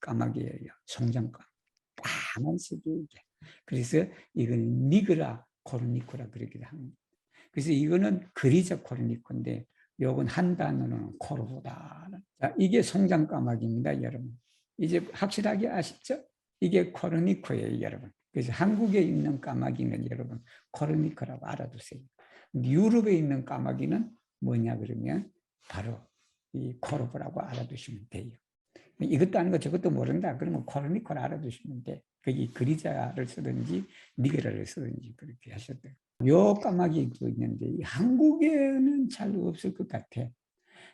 까마귀예요. 송장감. 까만색이 이게. 그래서 이건 니그라 코르니코라 그러기도 합니다. 그래서 이거는 그리자 코르니코인데 요건 한 단어로는 코르보다. 자, 이게 송장까마귀입니다, 여러분. 이제 확실하게 아시죠? 이게 코르니코예요, 여러분. 그래서 한국에 있는 까마귀는 여러분 코르니코라고 알아두세요. 유럽에 있는 까마귀는 뭐냐 그러면 바로 이 코르보라고 알아두시면 돼요. 이것도 아니고 저것도 모른다. 그러면 코르니코를 알아두시면 돼. 거기 그리자를 쓰든지 니게라를 쓰든지 그렇게 하셔도 돼요. 요 까마귀도 있는데 한국에는 잘 없을 것 같아.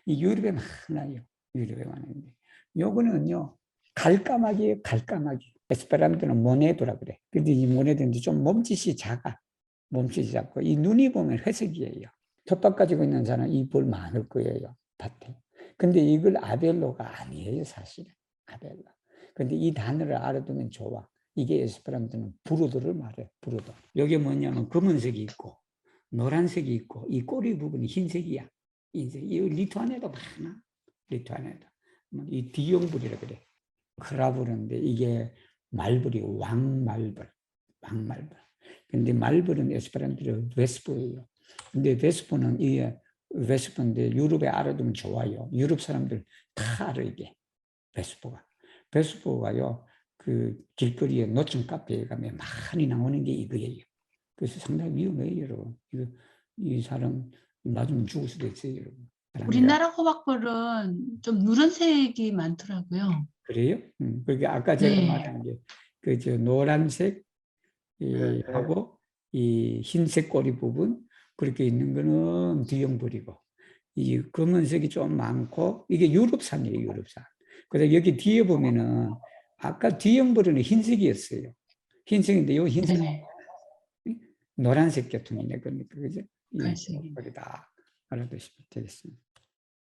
이 유럽에 많아요. 유럽에 많은데 요거는요 갈까마귀예요. 갈까마귀. 에스페란토는 모네도라 그래. 근데 이 모네도는 좀 몸짓이 작아. 몸짓이 작고 이 눈이 보면 회색이에요. 텃밭 가지고 있는 사람은 이 볼 많을 거예요. 밭에. 근데 이걸 아벨로가 아니에요, 사실은. 아벨로. 근데 이 단어를 알아두면 좋아. 이게 에스페란토는 브루도를 말해요. 브루도. 여기 뭐냐면 검은색이 있고 노란색이 있고 이 꼬리 부분이 흰색이야. 이제 이 리투아니아도 많아. 리투아니아도. 이 디용불이라 그래. 크라브르인데 이게 말벌이 왕말벌. 왕말벌. 근데 말벌은 에스페란토로 베스포예요. 근데 베스포는 이게 베스포인데 유럽에 알아두면 좋아요. 유럽 사람들 다 알아 이게 베스포가. 베스포가요 그 길거리에 노천 카페에 가면 많이 나오는 게 이거예요. 그래서 상당히 위험해요, 여러분. 이 사람 맞으면 죽을 수도 있어요, 여러분. 우리나라 호박벌은 좀 누런색이 많더라고요. 그래요? 그게 아까 제가 네. 말한 게 그 저 노란색 하고 이 흰색 꼬리 부분 그렇게 있는 거는 뒤형벌이고 이 검은색이 좀 많고 이게 유럽산이에요, 유럽산. 그래서 여기 뒤에 보면은 아까 뒤형벌은 흰색이었어요. 흰색인데 요 흰색 네네. 노란색 계통이네 그러니까 그죠? 이 갈색이네. 거기다 알아두시면 되겠습니다.